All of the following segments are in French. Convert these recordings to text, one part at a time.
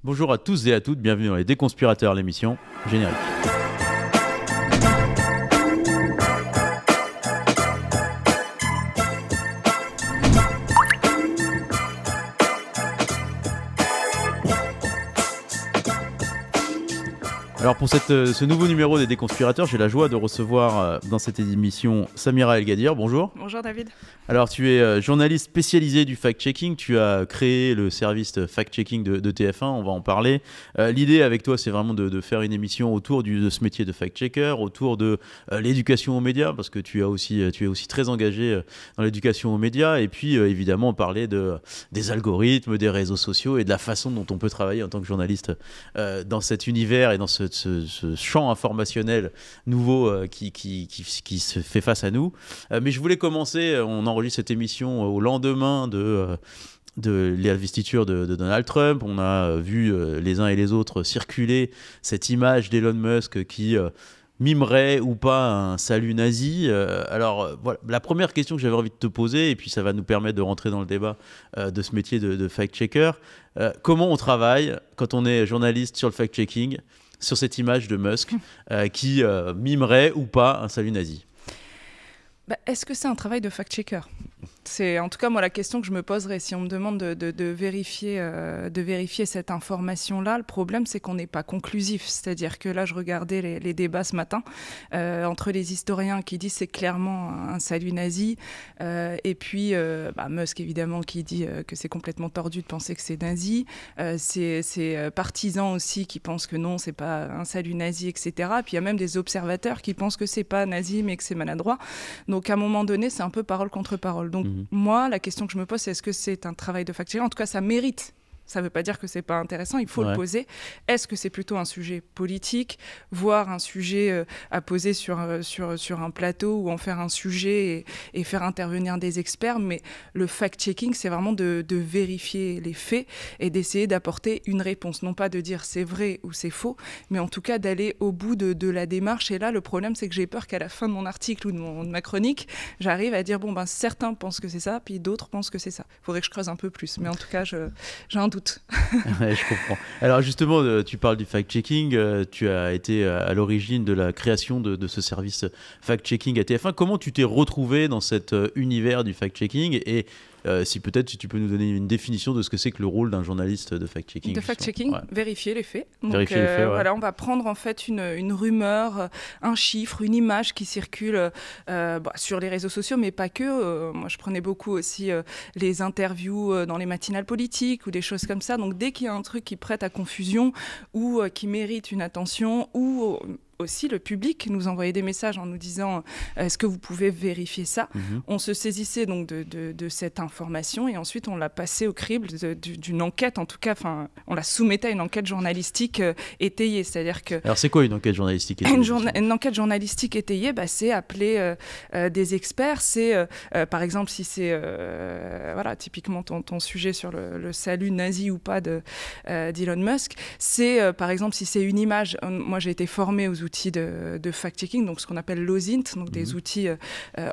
Bonjour à tous et à toutes, bienvenue dans les Déconspirateurs, l'émission générique. Alors pour ce nouveau numéro des Déconspirateurs, j'ai la joie de recevoir dans cette émission Samira El Gadir. Bonjour. Bonjour David. Alors tu es journaliste spécialisé du fact-checking, tu as créé le service fact-checking de TF1, on va en parler. L'idée avec toi, c'est vraiment de faire une émission autour de ce métier de fact-checker, autour de l'éducation aux médias, parce que tu es aussi très engagé dans l'éducation aux médias, et puis évidemment parler des algorithmes, des réseaux sociaux et de la façon dont on peut travailler en tant que journaliste dans cet univers et dans ce champ informationnel nouveau qui se fait face à nous. Mais je voulais commencer, on enregistre cette émission au lendemain de l'investiture de Donald Trump. On a vu les uns et les autres circuler cette image d'Elon Musk qui mimerait ou pas un salut nazi. Alors voilà, la première question que j'avais envie de te poser, et puis ça va nous permettre de rentrer dans le débat de ce métier de fact-checker. Comment on travaille quand on est journaliste sur le fact-checking, sur cette image de Musk qui mimerait ou pas un salut nazi? Est-ce que c'est un travail de fact-checker ? C'est en tout cas moi la question que je me poserais si on me demande de vérifier cette information-là. Le problème, c'est qu'on n'est pas conclusif. C'est-à-dire que là, je regardais les débats ce matin entre les historiens qui disent c'est clairement un salut nazi et puis Musk évidemment qui dit que c'est complètement tordu de penser que c'est nazi. C'est partisans aussi qui pensent que non, c'est pas un salut nazi, etc. Puis il y a même des observateurs qui pensent que c'est pas nazi mais que c'est maladroit. Donc à un moment donné, c'est un peu parole contre parole. Donc moi, la question que je me pose, c'est est-ce que c'est un travail de fact-checking ? En tout cas, ça mérite. Ça ne veut pas dire que ce n'est pas intéressant, il faut le poser. Est-ce que c'est plutôt un sujet politique, voire un sujet à poser sur un plateau ou en faire un sujet et faire intervenir des experts? Mais le fact-checking, c'est vraiment de vérifier les faits et d'essayer d'apporter une réponse. Non pas de dire c'est vrai ou c'est faux, mais en tout cas d'aller au bout de la démarche. Et là, le problème, c'est que j'ai peur qu'à la fin de mon article ou de ma chronique, j'arrive à dire, certains pensent que c'est ça, puis d'autres pensent que c'est ça. Il faudrait que je creuse un peu plus. Mais en tout cas, j'ai un doute. Ouais, je comprends. Alors justement, tu parles du fact-checking, tu as été à l'origine de la création de ce service fact-checking à TF1. Comment tu t'es retrouvé dans cet univers du fact-checking et si tu peux nous donner une définition de ce que c'est que le rôle d'un journaliste de fact-checking. De fact-checking, vérifier les faits. Donc, vérifier les faits, voilà, on va prendre en fait une rumeur, un chiffre, une image qui circule sur les réseaux sociaux, mais pas que. Moi, je prenais beaucoup aussi les interviews dans les matinales politiques ou des choses comme ça. Donc, dès qu'il y a un truc qui prête à confusion ou qui mérite une attention ou aussi le public nous envoyait des messages en nous disant est-ce que vous pouvez vérifier ça. On se saisissait donc de cette information et ensuite on l'a passée au crible d'une enquête, en tout cas on la soumettait à une enquête journalistique étayée, c'est-à-dire que... Alors c'est quoi une enquête journalistique étayée? Une enquête journalistique étayée, c'est appeler des experts, c'est par exemple si c'est typiquement ton sujet sur le salut nazi ou pas d'Elon Musk, c'est par exemple si c'est une image, moi j'ai été formée aux outils de fact-checking, donc ce qu'on appelle l'OSINT, donc des outils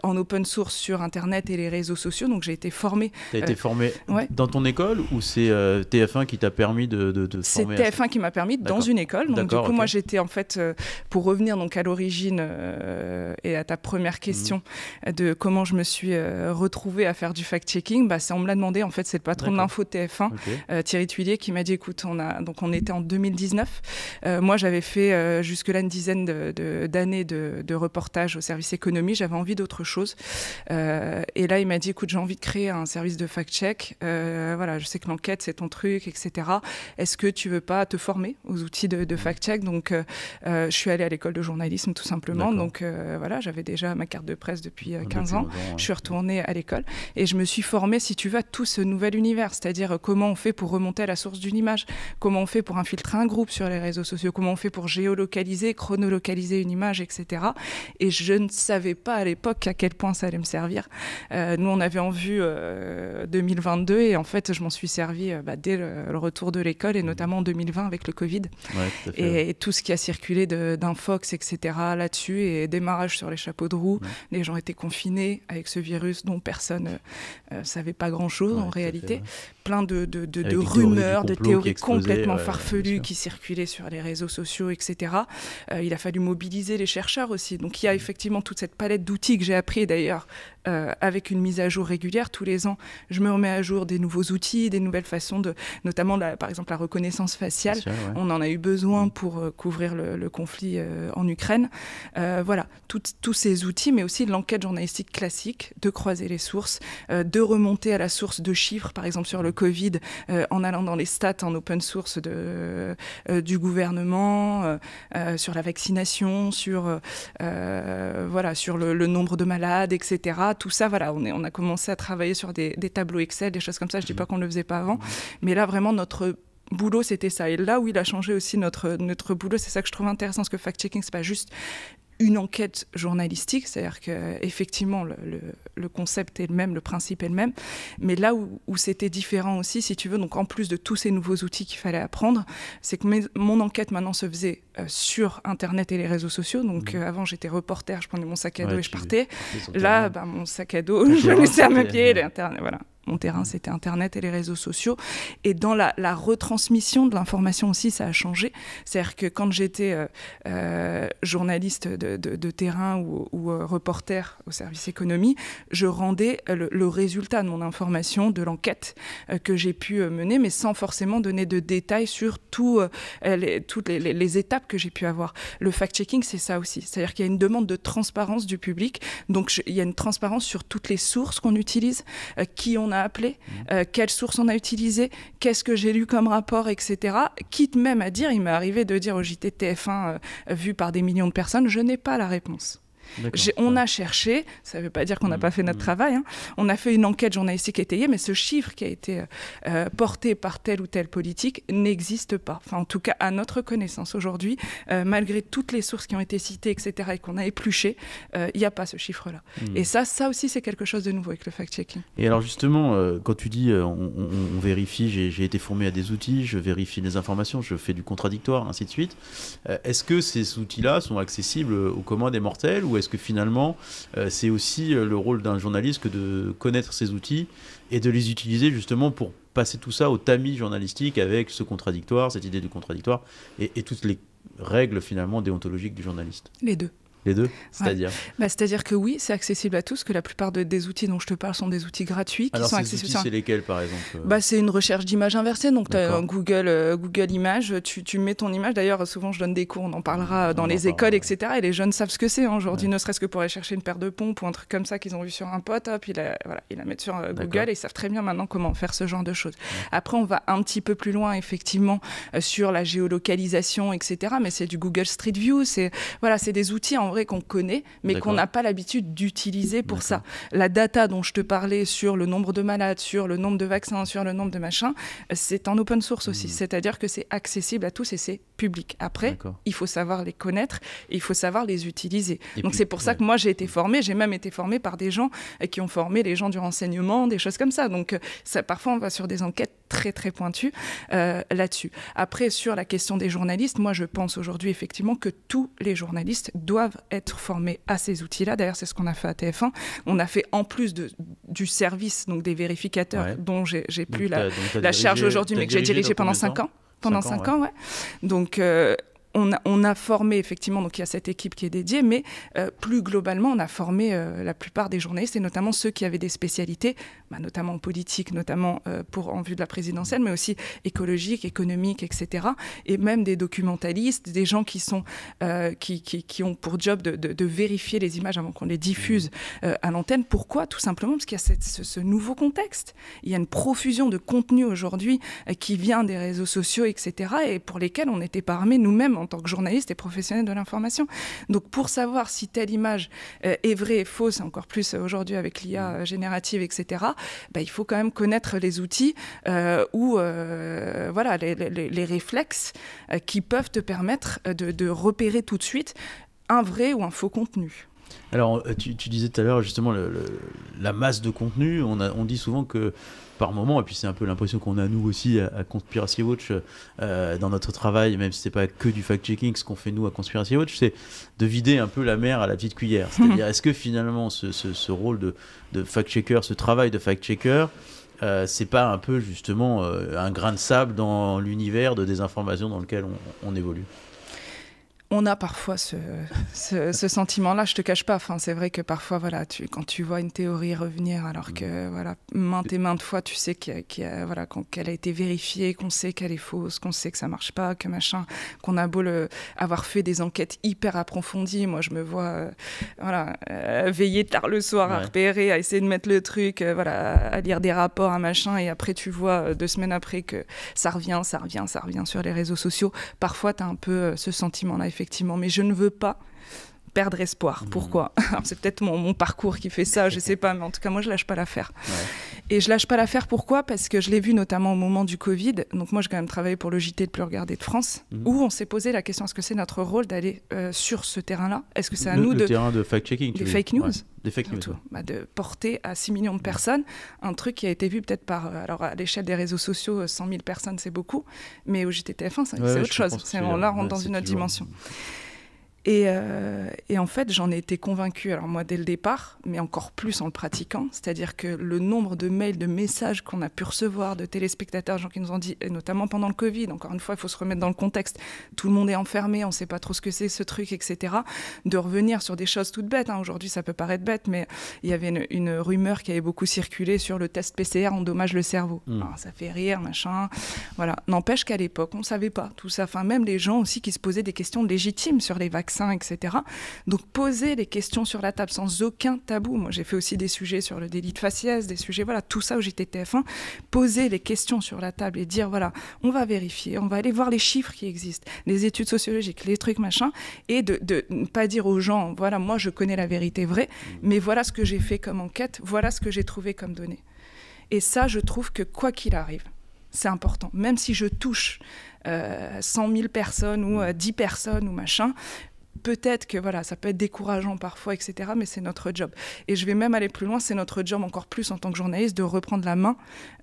en open source sur Internet et les réseaux sociaux. Donc j'ai été formée. Tu as été formée dans ton école ou c'est TF1 qui t'a permis de former? C'est TF1 qui m'a permis dans une école. Donc du coup, moi j'étais en fait, pour revenir donc à l'origine et à ta première question de comment je me suis retrouvée à faire du fact-checking, on me l'a demandé, en fait c'est le patron de l'info de TF1, Thierry Tuillier, qui m'a dit écoute, on était en 2019. Moi j'avais fait jusque-là une dizaine d'années de reportage au service économie, j'avais envie d'autre chose. Et là, il m'a dit, écoute, j'ai envie de créer un service de fact-check. Je sais que l'enquête, c'est ton truc, etc. Est-ce que tu veux pas te former aux outils de fact-check? Donc, je suis allée à l'école de journalisme, tout simplement. Donc, j'avais déjà ma carte de presse depuis 15 ans. Je suis retournée à l'école et je me suis formée, si tu veux, à tout ce nouvel univers. C'est-à-dire, comment on fait pour remonter à la source d'une image? Comment on fait pour infiltrer un groupe sur les réseaux sociaux? Comment on fait pour géolocaliser, chronolocaliser une image, etc. Et je ne savais pas à l'époque à quel point ça allait me servir. Nous, on avait en vue 2022 et en fait, je m'en suis servi dès le retour de l'école et notamment en 2020 avec le Covid. Ouais, tout à fait, Et tout ce qui a circulé d'infox, etc. là-dessus et démarrage sur les chapeaux de roue. Les gens étaient confinés avec ce virus dont personne ne savait pas grand-chose en réalité. Fait, plein de rumeurs, de théories complètement farfelues qui circulaient sur les réseaux sociaux, etc. Il a fallu mobiliser les chercheurs aussi. Donc il y a effectivement toute cette palette d'outils que j'ai appris d'ailleurs avec une mise à jour régulière. Tous les ans, je me remets à jour des nouveaux outils, des nouvelles façons notamment par exemple la reconnaissance faciale. On en a eu besoin pour couvrir le conflit en Ukraine. Voilà, tous ces outils, mais aussi l'enquête journalistique classique, de croiser les sources, de remonter à la source de chiffres, par exemple sur le Covid, en allant dans les stats en open source du gouvernement, sur la vaccination, sur le nombre de malades, etc. Tout ça, voilà, on a commencé à travailler sur des tableaux Excel, des choses comme ça. Je ne dis pas qu'on ne le faisait pas avant, mais là, vraiment, notre boulot, c'était ça. Et là où il a changé aussi notre boulot, c'est ça que je trouve intéressant, parce que fact-checking, c'est pas juste une enquête journalistique, c'est-à-dire qu'effectivement, le concept est le même, le principe est le même, mais là où c'était différent aussi, si tu veux, donc en plus de tous ces nouveaux outils qu'il fallait apprendre, c'est que mon enquête maintenant se faisait sur Internet et les réseaux sociaux, donc avant j'étais reporter, je prenais mon sac à dos et je partais, là, mon sac à dos, je le laissais à mes pieds, l'Internet, voilà. Mon terrain, c'était Internet et les réseaux sociaux. Et dans la retransmission de l'information aussi, ça a changé. C'est-à-dire que quand j'étais journaliste de terrain ou reporter au service économie, je rendais le résultat de mon information, de l'enquête que j'ai pu mener, mais sans forcément donner de détails sur toutes les étapes que j'ai pu avoir. Le fact-checking, c'est ça aussi. C'est-à-dire qu'il y a une demande de transparence du public. Donc, il y a une transparence sur toutes les sources qu'on utilise, qui on a appelé, quelles sources on a utilisées, qu'est-ce que j'ai lu comme rapport, etc. Quitte même à dire, il m'est arrivé de dire au JT de TF1 vu par des millions de personnes, je n'ai pas la réponse. On a cherché, ça ne veut pas dire qu'on n'a pas fait notre travail, hein. On a fait une enquête journalistique étayée, mais ce chiffre qui a été porté par telle ou telle politique n'existe pas. Enfin, en tout cas, à notre connaissance aujourd'hui, malgré toutes les sources qui ont été citées, etc., et qu'on a épluchées, il n'y a pas ce chiffre-là. Et ça aussi, c'est quelque chose de nouveau avec le fact-checking. Et alors justement, quand tu dis on vérifie, j'ai été formé à des outils, je vérifie les informations, je fais du contradictoire, ainsi de suite. Est-ce que ces outils-là sont accessibles aux communs des mortels, ou est-ce que finalement c'est aussi le rôle d'un journaliste que de connaître ces outils et de les utiliser justement pour passer tout ça au tamis journalistique avec ce contradictoire, cette idée du contradictoire et toutes les règles finalement déontologiques du journaliste? Les deux. Les deux, c'est-à-dire c'est-à-dire que oui, c'est accessible à tous, que la plupart des outils dont je te parle sont des outils gratuits. Alors qui sont ces accessibles outils, c'est lesquels par exemple? C'est une recherche d'images inversée, donc tu as Google Images, tu mets ton image, d'ailleurs souvent je donne des cours, on en parlera dans les écoles, etc. Et les jeunes savent ce que c'est aujourd'hui, ne serait-ce que pour aller chercher une paire de pompes ou un truc comme ça qu'ils ont vu sur un pote, hop, ils la mettent sur Google et ils savent très bien maintenant comment faire ce genre de choses. Après on va un petit peu plus loin effectivement sur la géolocalisation, etc. Mais c'est du Google Street View, c'est des outils en vrai qu'on connaît, mais qu'on n'a pas l'habitude d'utiliser pour ça. La data dont je te parlais sur le nombre de malades, sur le nombre de vaccins, sur le nombre de machins, c'est en open source aussi. C'est-à-dire que c'est accessible à tous et c'est public. Après, il faut savoir les connaître et il faut savoir les utiliser. Donc c'est pour ça que moi j'ai été formée, j'ai même été formée par des gens qui ont formé les gens du renseignement, des choses comme ça. Donc parfois on va sur des enquêtes très très pointues là-dessus. Après, sur la question des journalistes, moi je pense aujourd'hui effectivement que tous les journalistes doivent être formés à ces outils-là. D'ailleurs, c'est ce qu'on a fait à TF1. On a fait en plus du service, donc des vérificateurs dont j'ai plus la charge aujourd'hui, mais que j'ai dirigé pendant 5 ans. Pendant 5 ans, ouais. Donc, on a formé, effectivement, donc il y a cette équipe qui est dédiée, mais plus globalement, on a formé la plupart des journalistes, et notamment ceux qui avaient des spécialités, notamment en politique, notamment en vue de la présidentielle, mais aussi écologique, économique, etc. Et même des documentalistes, des gens qui ont pour job de vérifier les images avant qu'on les diffuse à l'antenne. Pourquoi? Tout simplement parce qu'il y a ce nouveau contexte. Il y a une profusion de contenu aujourd'hui qui vient des réseaux sociaux, etc., et pour lesquels on n'était pas armés nous-mêmes en tant que journaliste et professionnel de l'information. Donc pour savoir si telle image est vraie et fausse, encore plus aujourd'hui avec l'IA générative, etc., il faut quand même connaître les outils ou voilà, les réflexes qui peuvent te permettre de repérer tout de suite un vrai ou un faux contenu. Alors, tu disais tout à l'heure, justement, la masse de contenu, on dit souvent que par moment, et puis c'est un peu l'impression qu'on a nous aussi à Conspiracy Watch dans notre travail, même si c'est pas que du fact-checking, ce qu'on fait nous à Conspiracy Watch, c'est de vider un peu la mer à la petite cuillère. C'est-à-dire, est-ce que finalement ce rôle de fact-checker, ce travail de fact-checker, c'est pas un peu justement un grain de sable dans l'univers de désinformation dans lequel on évolue? On a parfois ce sentiment-là, je te cache pas. Enfin, c'est vrai que parfois, voilà, quand tu vois une théorie revenir, alors que voilà, maintes et maintes fois, tu sais voilà, qu'elle a été vérifiée, qu'on sait qu'elle est fausse, qu'on sait que ça marche pas, que machin, qu'on a beau avoir fait des enquêtes hyper approfondies. Moi, je me vois veiller tard le soir à repérer, à essayer de mettre le truc, voilà, à lire des rapports, un machin, et après tu vois 2 semaines après que ça revient sur les réseaux sociaux. Parfois, tu as un peu ce sentiment-là, effectivement, mais je ne veux pas perdre espoir. Pourquoi ? Alors, c'est peut-être mon parcours qui fait ça, je sais pas, mais en tout cas, moi, je lâche pas l'affaire. Et je lâche pas l'affaire, pourquoi ? Parce que je l'ai vu notamment au moment du Covid. Donc moi, j'ai quand même travaillé pour le JT le plus regardé de France, où on s'est posé la question, est-ce que c'est notre rôle d'aller sur ce terrain-là ? Est-ce que c'est à nous le terrain de fact-checking, des fake news ? Des fake news. De porter à 6 millions de personnes un truc qui a été vu peut-être par... alors, à l'échelle des réseaux sociaux, 100 000 personnes, c'est beaucoup, mais au JT-TF1, c'est autre chose. On rentre dans une autre dimension. Et en fait, j'en ai été convaincue, alors moi dès le départ, mais encore plus en le pratiquant, c'est-à-dire que le nombre de mails, de messages qu'on a pu recevoir de téléspectateurs, gens qui nous ont dit, et notamment pendant le Covid, encore une fois, il faut se remettre dans le contexte, tout le monde est enfermé, on ne sait pas trop ce que c'est ce truc, etc., de revenir sur des choses toutes bêtes, aujourd'hui ça peut paraître bête, mais il y avait une rumeur qui avait beaucoup circulé sur le test PCR endommage le cerveau. Alors, ça fait rire, machin, voilà. N'empêche qu'à l'époque, on ne savait pas tout ça, enfin même les gens aussi qui se posaient des questions légitimes sur les vaccins, etc. Donc poser les questions sur la table sans aucun tabou. Moi j'ai fait aussi des sujets sur le délit de faciès, des sujets, voilà, tout ça où j'étais TF1, poser les questions sur la table et dire voilà, on va vérifier, on va aller voir les chiffres qui existent, les études sociologiques, les trucs machin, et de ne pas dire aux gens voilà, moi je connais la vérité vraie, mais voilà ce que j'ai fait comme enquête, voilà ce que j'ai trouvé comme données. Et ça, je trouve que quoi qu'il arrive, c'est important. Même si je touche 100 000 personnes ou 10 personnes ou machin, peut-être que voilà, ça peut être décourageant parfois, etc., mais c'est notre job. Et je vais même aller plus loin, c'est notre job encore plus en tant que journaliste de reprendre la main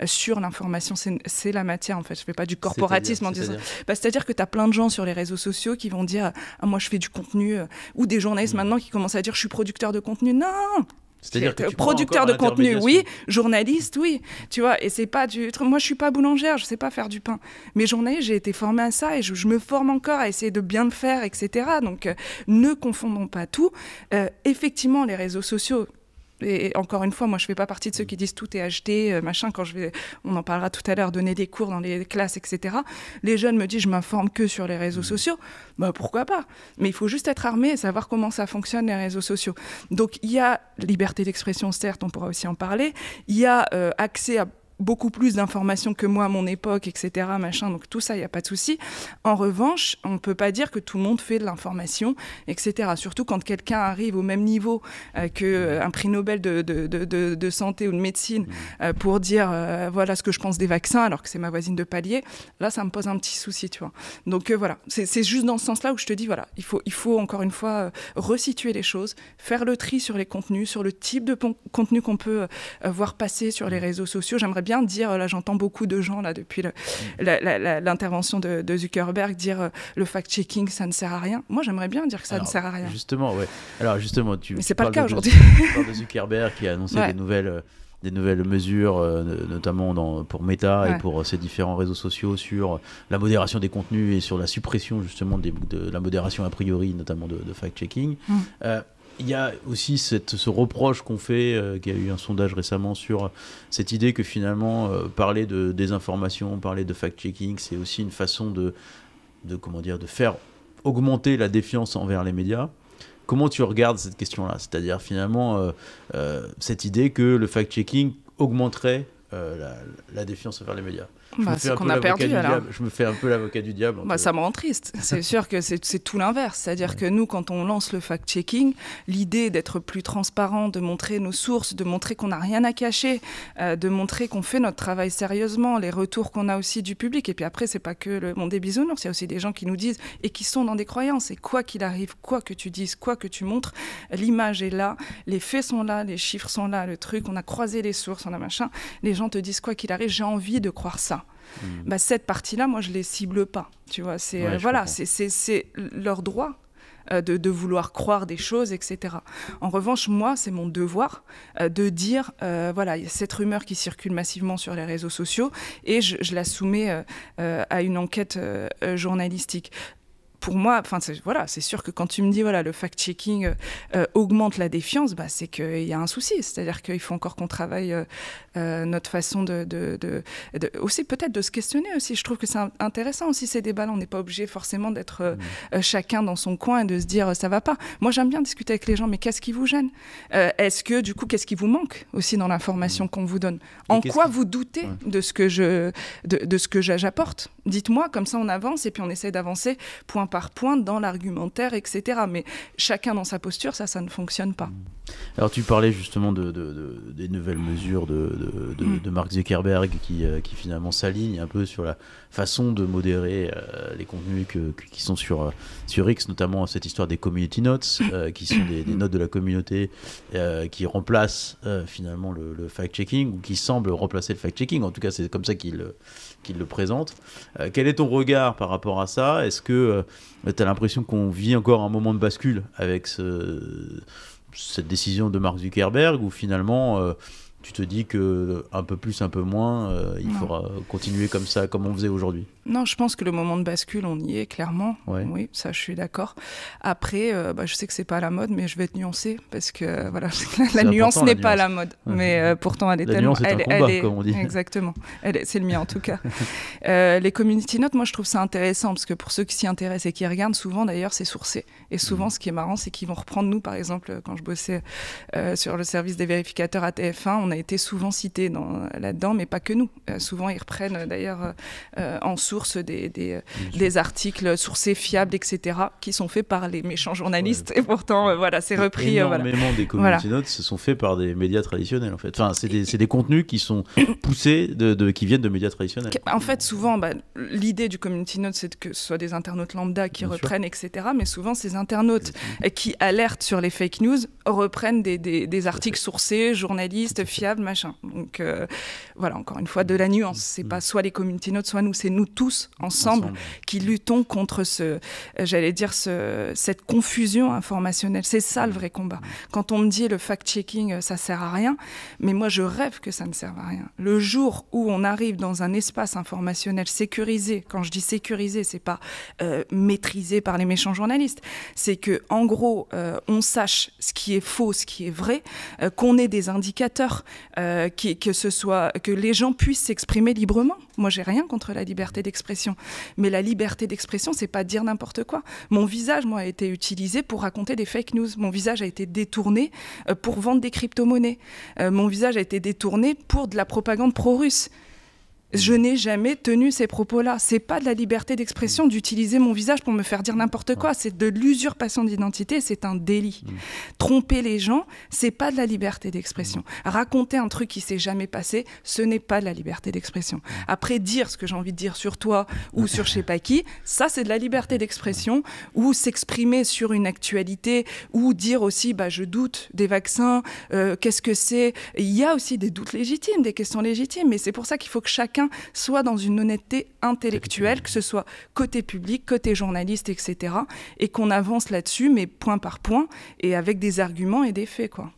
sur l'information. C'est la matière, en fait. Je ne fais pas du corporatisme en disant... c'est-à-dire que tu as plein de gens sur les réseaux sociaux qui vont dire « Ah, moi, je fais du contenu », ou des journalistes maintenant qui commencent à dire « Je suis producteur de contenu ». Non ! C'est-à-dire que producteur de contenu, oui, journaliste, oui, tu vois, et c'est pas du... Moi, je suis pas boulangère, je sais pas faire du pain, mais journaliste, j'ai été formée à ça et je me forme encore à essayer de bien le faire, etc. Donc, ne confondons pas tout. Effectivement, les réseaux sociaux... Et encore une fois, moi, je fais pas partie de ceux qui disent tout est acheté, machin. On en parlera tout à l'heure, donner des cours dans les classes, etc. Les jeunes me disent, je m'informe que sur les réseaux sociaux. Bah, pourquoi pas ? Mais il faut juste être armé et savoir comment ça fonctionne, les réseaux sociaux. Donc, il y a liberté d'expression, certes, on pourra aussi en parler. Il y a accès à beaucoup plus d'informations que moi à mon époque, etc., machin, donc tout ça, il n'y a pas de souci. En revanche, on ne peut pas dire que tout le monde fait de l'information, etc., surtout quand quelqu'un arrive au même niveau qu'un prix Nobel de santé ou de médecine pour dire voilà ce que je pense des vaccins, alors que c'est ma voisine de palier, là, ça me pose un petit souci, tu vois. Donc voilà, c'est juste dans ce sens-là où je te dis, voilà, il faut encore une fois resituer les choses, faire le tri sur les contenus, sur le type de contenu qu'on peut voir passer sur les réseaux sociaux. J'aimerais bien dire, là j'entends beaucoup de gens là depuis l'intervention de Zuckerberg dire le fact-checking ça ne sert à rien. Moi j'aimerais bien dire que ça ne sert à rien. Justement, ouais. Alors justement, mais c'est pas le cas aujourd'hui. Tu parles de Zuckerberg qui a annoncé des nouvelles mesures, notamment pour Meta et pour ces différents réseaux sociaux sur la modération des contenus et sur la suppression justement de la modération a priori, notamment de fact-checking. Il y a aussi ce reproche qu'on fait, qu'il y a eu un sondage récemment sur cette idée que finalement parler de désinformation, parler de fact-checking, c'est aussi une façon de faire augmenter la défiance envers les médias. Comment tu regardes cette question-là ? C'est-à-dire finalement cette idée que le fact-checking augmenterait la défiance envers les médias. C'est qu'on a perdu alors. Je me fais un peu l'avocat du diable. Ça me rend triste. C'est sûr que c'est tout l'inverse. C'est-à-dire que nous, quand on lance le fact-checking, l'idée d'être plus transparent, de montrer nos sources, de montrer qu'on n'a rien à cacher, de montrer qu'on fait notre travail sérieusement, les retours qu'on a aussi du public. Et puis après, c'est pas que le monde des bisounours, il y a aussi des gens qui nous disent et qui sont dans des croyances. Et quoi qu'il arrive, quoi que tu dises, quoi que tu montres, l'image est là, les faits sont là, les chiffres sont là, le truc, on a croisé les sources, on a machin. Les gens te disent quoi qu'il arrive, j'ai envie de croire ça. Cette partie-là, moi, je les cible pas. Tu vois, c'est leur droit de vouloir croire des choses, etc. En revanche, moi, c'est mon devoir de dire, voilà, il y a cette rumeur qui circule massivement sur les réseaux sociaux et je la soumets à une enquête journalistique. Pour moi, c'est sûr que quand tu me dis le fact-checking augmente la défiance, c'est qu'il y a un souci. C'est-à-dire qu'il faut encore qu'on travaille notre façon aussi peut-être de se questionner aussi. Je trouve que c'est intéressant aussi ces débats-là. On n'est pas obligé forcément d'être chacun dans son coin et de se dire ça va pas. Moi, j'aime bien discuter avec les gens, mais qu'est-ce qui vous gêne ? Est-ce que du coup, qu'est-ce qui vous manque aussi dans l'information qu'on vous donne ? En quoi vous doutez de ce que j'apporte ? Dites-moi, comme ça on avance et puis on essaie d'avancer point par point dans l'argumentaire, etc. Mais chacun dans sa posture, ça ne fonctionne pas. Alors tu parlais justement des nouvelles mesures de Mark Zuckerberg qui finalement s'aligne un peu sur la façon de modérer les contenus qui sont sur X, notamment cette histoire des community notes, qui sont des notes de la communauté qui remplacent finalement le fact-checking, ou qui semblent remplacer le fact-checking. En tout cas, c'est comme ça qu'il le présente. Quel est ton regard par rapport à ça ? Est-ce que tu as l'impression qu'on vit encore un moment de bascule avec cette décision de Mark Zuckerberg, ou finalement tu te dis que un peu plus, un peu moins, il faudra continuer comme ça, comme on faisait aujourd'hui? Non, je pense que le moment de bascule, on y est clairement. Ouais. Oui, ça, je suis d'accord. Après, je sais que c'est pas à la mode, mais je vais être nuancée parce que voilà, la nuance n'est pas à la mode. Mais pourtant, elle est tellement. La nuance est un combat, comme on dit. Exactement. C'est le mien en tout cas. Les community notes, moi, je trouve ça intéressant parce que pour ceux qui s'y intéressent et qui regardent, souvent d'ailleurs, c'est sourcé. Et souvent, ce qui est marrant, c'est qu'ils vont reprendre nous, par exemple, quand je bossais sur le service des vérificateurs à TF1, on a été souvent cités là-dedans, mais pas que nous. Souvent, ils reprennent d'ailleurs en source des articles sourcés, fiables, etc., qui sont faits par les méchants journalistes. Ouais. Et pourtant, c'est repris. Énormément des community notes se sont faits par des médias traditionnels, en fait. Enfin, c'est des contenus qui sont poussés, qui viennent de médias traditionnels. En fait, souvent, l'idée du community note, c'est que ce soit des internautes lambda qui reprennent, etc., mais souvent, ces internautes qui alertent sur les fake news reprennent des articles sourcés, journalistes, fiables, machin. Donc, encore une fois, de la nuance. C'est pas soit les community notes, soit nous, c'est nous tous ensemble qui luttons contre cette confusion informationnelle. C'est ça le vrai combat. Quand on me dit le fact-checking, ça sert à rien, mais moi je rêve que ça ne serve à rien. Le jour où on arrive dans un espace informationnel sécurisé, quand je dis sécurisé, c'est pas maîtrisé par les méchants journalistes, c'est que en gros on sache ce qui est faux, ce qui est vrai, qu'on ait des indicateurs, que les gens puissent s'exprimer librement. Moi j'ai rien contre la liberté d'expression, mais la liberté d'expression, c'est pas dire n'importe quoi. Mon visage, moi, a été utilisé pour raconter des fake news. Mon visage a été détourné pour vendre des crypto-monnaies. Mon visage a été détourné pour de la propagande pro-russe. Je n'ai jamais tenu ces propos-là. C'est pas de la liberté d'expression d'utiliser mon visage pour me faire dire n'importe quoi. C'est de l'usurpation d'identité, c'est un délit. Tromper les gens, c'est pas de la liberté d'expression. Raconter un truc qui s'est jamais passé, ce n'est pas de la liberté d'expression. Après, dire ce que j'ai envie de dire sur toi ou sur je sais pas qui, ça c'est de la liberté d'expression. Ou s'exprimer sur une actualité, ou dire aussi je doute des vaccins, qu'est-ce que c'est. Il y a aussi des doutes légitimes, des questions légitimes, mais c'est pour ça qu'il faut que chacun soit dans une honnêteté intellectuelle, que ce soit côté public, côté journaliste, etc. Et qu'on avance là-dessus, mais point par point, et avec des arguments et des faits, quoi.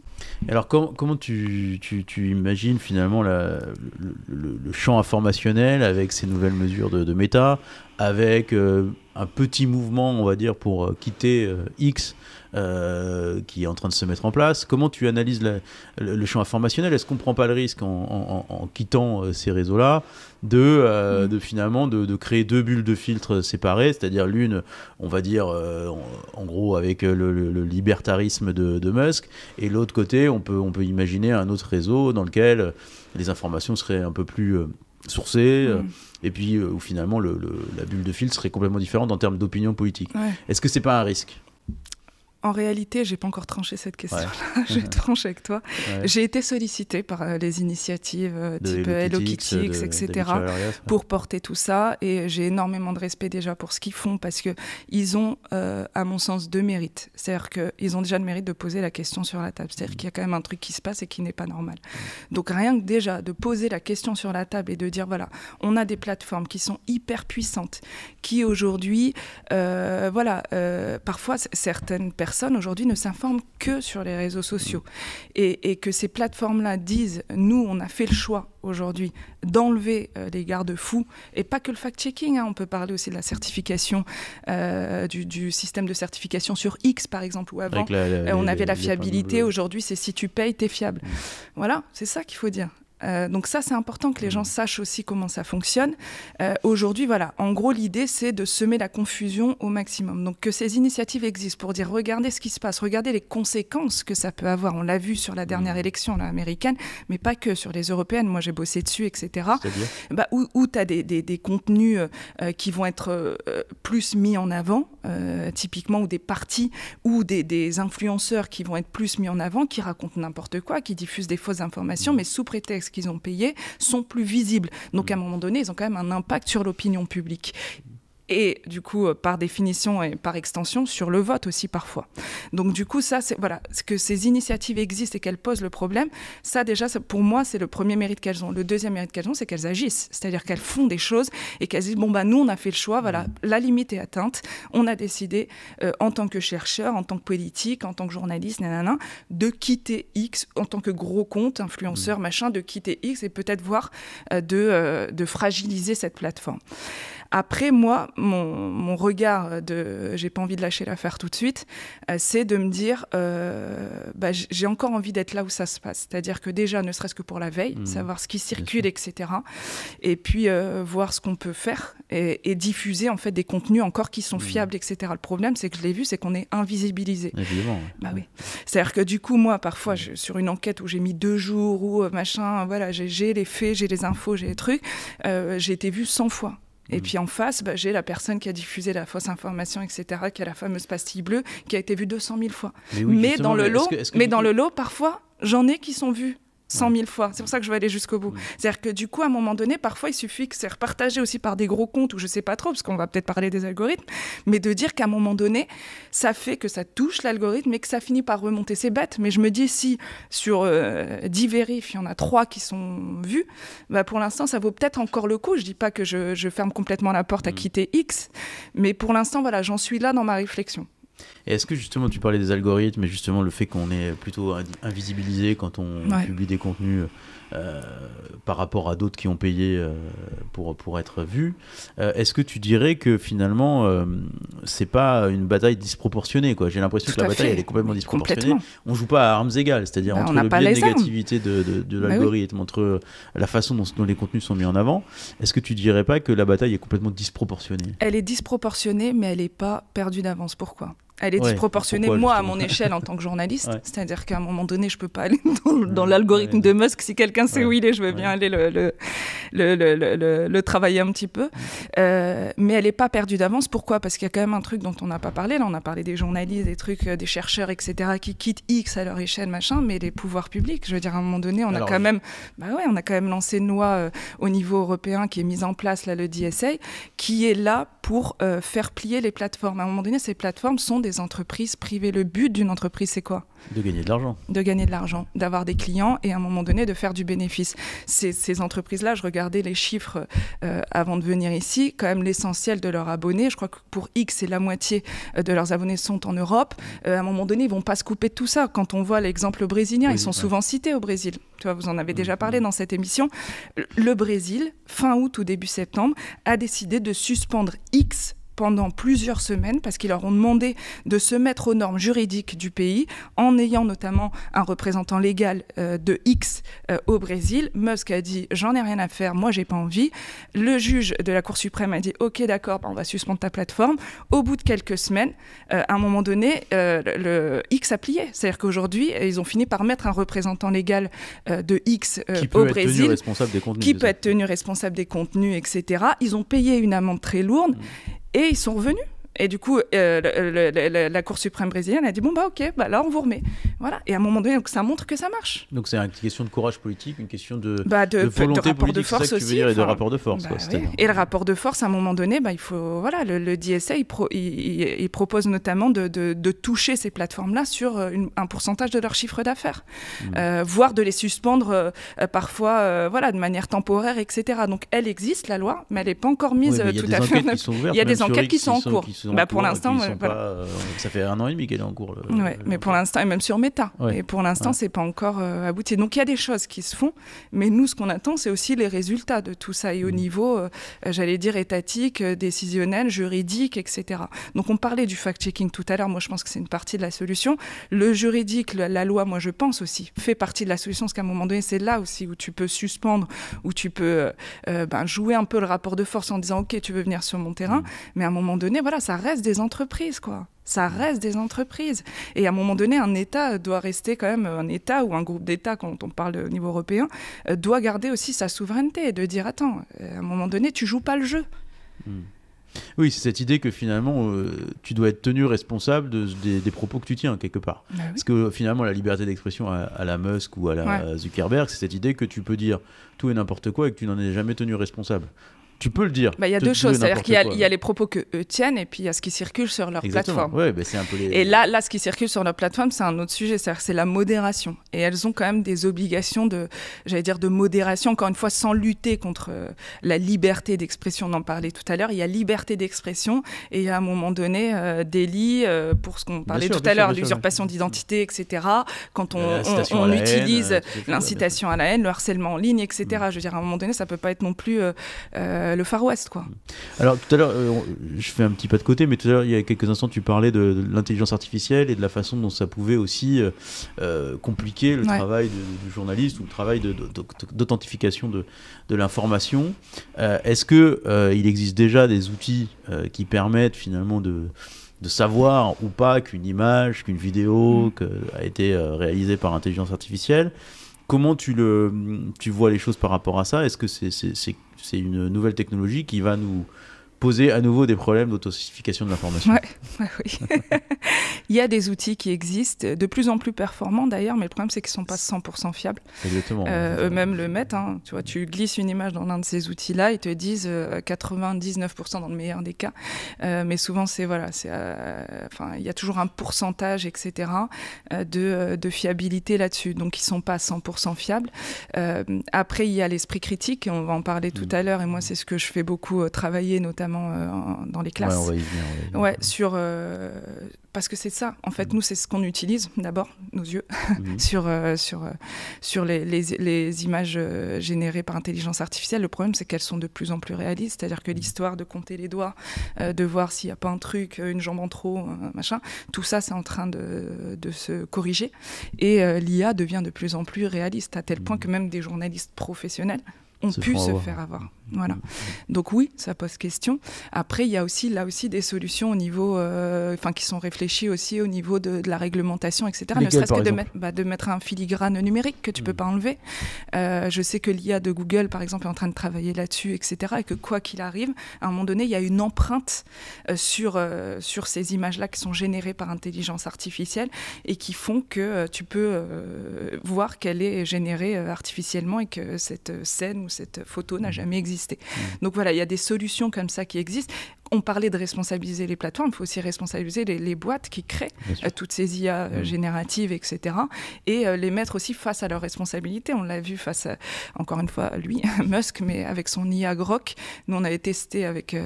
Alors comment tu imagines finalement le champ informationnel avec ces nouvelles mesures de Meta, avec un petit mouvement, on va dire, pour quitter X, qui est en train de se mettre en place? Comment tu analyses le champ informationnel? Est-ce qu'on ne prend pas le risque en quittant ces réseaux-là de finalement de créer deux bulles de filtre séparées, c'est-à-dire l'une, on va dire, en gros avec le libertarisme de Musk, et l'autre côté, on peut imaginer un autre réseau dans lequel les informations seraient un peu plus sourcée, et puis où finalement la bulle de filtre serait complètement différente en termes d'opinion politique. Ouais. Est-ce que c'est pas un risque ? En réalité, j'ai pas encore tranché cette question-là. Ouais. Je vais trancher avec toi. Ouais. J'ai été sollicitée par les initiatives type Hello Kitty, etc. pour porter tout ça. Et j'ai énormément de respect déjà pour ce qu'ils font parce qu'ils ont, à mon sens, deux mérites. C'est-à-dire qu'ils ont déjà le mérite de poser la question sur la table. C'est-à-dire qu'il y a quand même un truc qui se passe et qui n'est pas normal. Donc rien que déjà de poser la question sur la table et de dire, voilà, on a des plateformes qui sont hyper puissantes, qui aujourd'hui, parfois certaines personnes aujourd'hui ne s'informent que sur les réseaux sociaux et que ces plateformes-là disent nous on a fait le choix aujourd'hui d'enlever les garde-fous et pas que le fact-checking, on peut parler aussi de la certification du système de certification sur X par exemple où avant on avait la fiabilité, aujourd'hui c'est si tu payes t'es fiable. Voilà, c'est ça qu'il faut dire. Donc ça, c'est important que les gens sachent aussi comment ça fonctionne. Aujourd'hui, voilà, en gros, l'idée, c'est de semer la confusion au maximum. Donc que ces initiatives existent pour dire, regardez ce qui se passe, regardez les conséquences que ça peut avoir. On l'a vu sur la dernière élection là, américaine, mais pas que sur les européennes. Moi, j'ai bossé dessus, etc. Où tu as des contenus qui vont être plus mis en avant, typiquement, ou des partis, ou des influenceurs qui vont être plus mis en avant, qui racontent n'importe quoi, qui diffusent des fausses informations, mais sous prétexte qu'ils ont payé, sont plus visibles. Donc à un moment donné, ils ont quand même un impact sur l'opinion publique. Et du coup, par définition et par extension, sur le vote aussi parfois. Donc du coup, ça, c'est voilà, que ces initiatives existent et qu'elles posent le problème, ça déjà, pour moi, c'est le premier mérite qu'elles ont. Le deuxième mérite qu'elles ont, c'est qu'elles agissent. C'est-à-dire qu'elles font des choses et qu'elles disent, nous, on a fait le choix, voilà, la limite est atteinte, on a décidé, en tant que chercheur, en tant que politique, en tant que journaliste, de quitter X, en tant que gros compte, influenceur, de quitter X et peut-être voir de fragiliser cette plateforme. Après, moi, mon regard j'ai pas envie de lâcher l'affaire tout de suite, c'est de me dire, j'ai encore envie d'être là où ça se passe. C'est-à-dire que déjà, ne serait-ce que pour la veille, savoir ce qui circule, etc. Et puis, voir ce qu'on peut faire et diffuser, en fait, des contenus encore qui sont fiables, etc. Le problème, c'est que je l'ai vu, c'est qu'on est invisibilisé. Évidemment. Oui. C'est-à-dire que du coup, moi, parfois, sur une enquête où j'ai mis 2 jours, ou voilà, j'ai les faits, j'ai les infos, j'ai les trucs, j'ai été vue 100 fois. Et puis en face, j'ai la personne qui a diffusé la fausse information, etc., qui a la fameuse pastille bleue, qui a été vue 200 000 fois. Mais dans le lot, parfois, j'en ai qui sont vus 100 000 fois. C'est pour ça que je veux aller jusqu'au bout. C'est-à-dire que du coup, à un moment donné, parfois, il suffit que c'est repartagé aussi par des gros comptes, ou je sais pas trop, parce qu'on va peut-être parler des algorithmes, mais de dire qu'à un moment donné, ça fait que ça touche l'algorithme et que ça finit par remonter. C'est bête, mais je me dis, si sur 10 vérifs, il y en a 3 qui sont vus, pour l'instant, ça vaut peut-être encore le coup. Je dis pas que je ferme complètement la porte à quitter X, mais pour l'instant, voilà, j'en suis là dans ma réflexion. Et est-ce que justement tu parlais des algorithmes et justement le fait qu'on est plutôt invisibilisé quand on publie des contenus par rapport à d'autres qui ont payé pour être vus, est-ce que tu dirais que finalement c'est pas une bataille disproportionnée quoi ? J'ai l'impression que la bataille elle est complètement disproportionnée. On joue pas à armes égales, c'est-à-dire entre le biais de négativité de l'algorithme, entre la façon dont les contenus sont mis en avant. Est-ce que tu dirais pas que la bataille est complètement disproportionnée ? Elle est disproportionnée, mais elle n'est pas perdue d'avance. Pourquoi ? Elle est disproportionnée, moi, à mon échelle en tant que journaliste. C'est-à-dire qu'à un moment donné, je ne peux pas aller dans l'algorithme de Musk. Si quelqu'un sait où il est, je veux bien aller le travailler un petit peu. Mais elle n'est pas perdue d'avance. Pourquoi ? Parce qu'il y a quand même un truc dont on n'a pas parlé. Là, on a parlé des journalistes, des trucs, des chercheurs, etc., qui quittent X à leur échelle, mais les pouvoirs publics, je veux dire, à un moment donné, on a quand même lancé une loi au niveau européen qui est mise en place, là, le DSA, qui est là pour faire plier les plateformes. À un moment donné, ces plateformes sont des entreprises privées. Le but d'une entreprise, c'est quoi ? De gagner de l'argent. De gagner de l'argent, d'avoir des clients et à un moment donné de faire du bénéfice. Ces entreprises-là, je regardais les chiffres avant de venir ici, quand même l'essentiel de leurs abonnés, je crois que pour X, c'est la moitié de leurs abonnés sont en Europe. À un moment donné, ils ne vont pas se couper de tout ça. Quand on voit l'exemple brésilien, ils sont souvent cités au Brésil. Tu vois, vous en avez déjà parlé dans cette émission. Le Brésil, fin août ou début septembre, a décidé de suspendre X pendant plusieurs semaines parce qu'ils leur ont demandé de se mettre aux normes juridiques du pays en ayant notamment un représentant légal de X au Brésil. Musk a dit « j'en ai rien à faire, moi j'ai pas envie ». Le juge de la Cour suprême a dit « ok d'accord, on va suspendre ta plateforme ». Au bout de quelques semaines, à un moment donné, le X a plié. C'est-à-dire qu'aujourd'hui, ils ont fini par mettre un représentant légal de X au Brésil qui peut être tenu responsable des contenus, etc. Ils ont payé une amende très lourde et ils sont revenus. Et du coup, la Cour suprême brésilienne a dit bon ok, là on vous remet. Voilà. Et à un moment donné, donc, ça montre que ça marche. Donc c'est une question de courage politique, une question de volonté politique, de force c'est ça que tu veux aussi, dire, et de rapport de force. Oui. Et le rapport de force, à un moment donné, il faut le DSA, il propose notamment de toucher ces plateformes-là sur un pourcentage de leur chiffre d'affaires, voire de les suspendre parfois, de manière temporaire, etc. Donc elle existe la loi, mais elle n'est pas encore mise tout à fait. Il y a des enquêtes qui sont en cours. Pour l'instant, ça fait 1 an et demi qu'elle est en cours. Mais pour l'instant, et même sur Meta. Ouais. Et pour l'instant, c'est pas encore abouti. Donc il y a des choses qui se font, mais nous, ce qu'on attend, c'est aussi les résultats de tout ça et au niveau, j'allais dire, étatique, décisionnel, juridique, etc. Donc on parlait du fact-checking tout à l'heure. Moi, je pense que c'est une partie de la solution. Le juridique, la loi, moi, je pense aussi, fait partie de la solution, parce qu'à un moment donné, c'est là aussi où tu peux suspendre, où tu peux jouer un peu le rapport de force en disant, ok, tu veux venir sur mon terrain, mais à un moment donné, ça reste des entreprises, quoi. Ça reste des entreprises. Et à un moment donné, un État doit rester quand même un État ou un groupe d'États, quand on parle au niveau européen, doit garder aussi sa souveraineté et de dire, attends, à un moment donné, tu joues pas le jeu. Oui, c'est cette idée que finalement, tu dois être tenu responsable des propos que tu tiens, quelque part. Oui. Parce que finalement, la liberté d'expression à la Musk ou à la Zuckerberg, c'est cette idée que tu peux dire tout et n'importe quoi et que tu n'en es jamais tenu responsable. Tu peux le dire. Il y a deux choses, c'est-à-dire qu'il y a les propos qu'eux tiennent et puis il y a ce qui circule sur leur plateforme. Ouais, c'est un peu Et là, ce qui circule sur leur plateforme, c'est un autre sujet, c'est-à-dire c'est la modération. Et elles ont quand même des obligations de modération, encore une fois, sans lutter contre la liberté d'expression. On en parlait tout à l'heure. Il y a liberté d'expression et il y a à un moment donné délit pour ce qu'on parlait tout à l'heure, l'usurpation d'identité, etc. Quand on utilise l'incitation à la haine, le harcèlement en ligne, etc. Je veux dire, à un moment donné, ça peut pas être non plus le Far West, quoi. Alors tout à l'heure, je fais un petit pas de côté, mais tout à l'heure, il y a quelques instants, tu parlais de l'intelligence artificielle et de la façon dont ça pouvait aussi compliquer le travail du journaliste ou le travail d'authentification de l'information. Est-ce qu'il existe déjà des outils qui permettent finalement de savoir ou pas qu'une image, qu'une vidéo a été réalisée par intelligence artificielle? Comment tu vois les choses par rapport à ça? Est-ce que c'est une nouvelle technologie qui va nous poser à nouveau des problèmes d'authentification de l'information? Oui. Il y a des outils qui existent, de plus en plus performants d'ailleurs, mais le problème c'est qu'ils ne sont pas 100% fiables. Exactement. Eux-mêmes le mettent. Tu vois, tu glisses une image dans l'un de ces outils-là, ils te disent 99% dans le meilleur des cas. Mais souvent, il y a toujours un pourcentage, etc., de fiabilité là-dessus. Donc, ils ne sont pas 100% fiables. Après, il y a l'esprit critique, et on va en parler tout à l'heure, et moi, c'est ce que je fais beaucoup travailler, notamment dans les classes. On va y venir. Parce que c'est ça, en fait, nous, c'est ce qu'on utilise d'abord, nos yeux, sur les images générées par intelligence artificielle. Le problème, c'est qu'elles sont de plus en plus réalistes, c'est-à-dire que l'histoire de compter les doigts, de voir s'il n'y a pas un truc, une jambe en trop, machin, tout ça, c'est en train de se corriger. Et l'IA devient de plus en plus réaliste, à tel point que même des journalistes professionnels ont pu se faire avoir. Voilà. Donc oui, ça pose question. Après, il y a aussi des solutions au niveau, qui sont réfléchies aussi au niveau de la réglementation, etc. Ne serait-ce que de mettre un filigrane numérique que tu peux pas enlever. Je sais que l'IA de Google, par exemple, est en train de travailler là-dessus, etc. Et que quoi qu'il arrive, à un moment donné, il y a une empreinte sur ces images-là qui sont générées par intelligence artificielle et qui font que tu peux voir qu'elle est générée artificiellement et que cette scène ou cette photo n'a jamais existé. Donc voilà, il y a des solutions comme ça qui existent. On parlait de responsabiliser les plateformes, il faut aussi responsabiliser les boîtes qui créent toutes ces IA génératives, etc. Et les mettre aussi face à leurs responsabilités. On l'a vu face à, encore une fois, lui, Musk, mais avec son IA Grok. Nous, on avait testé avec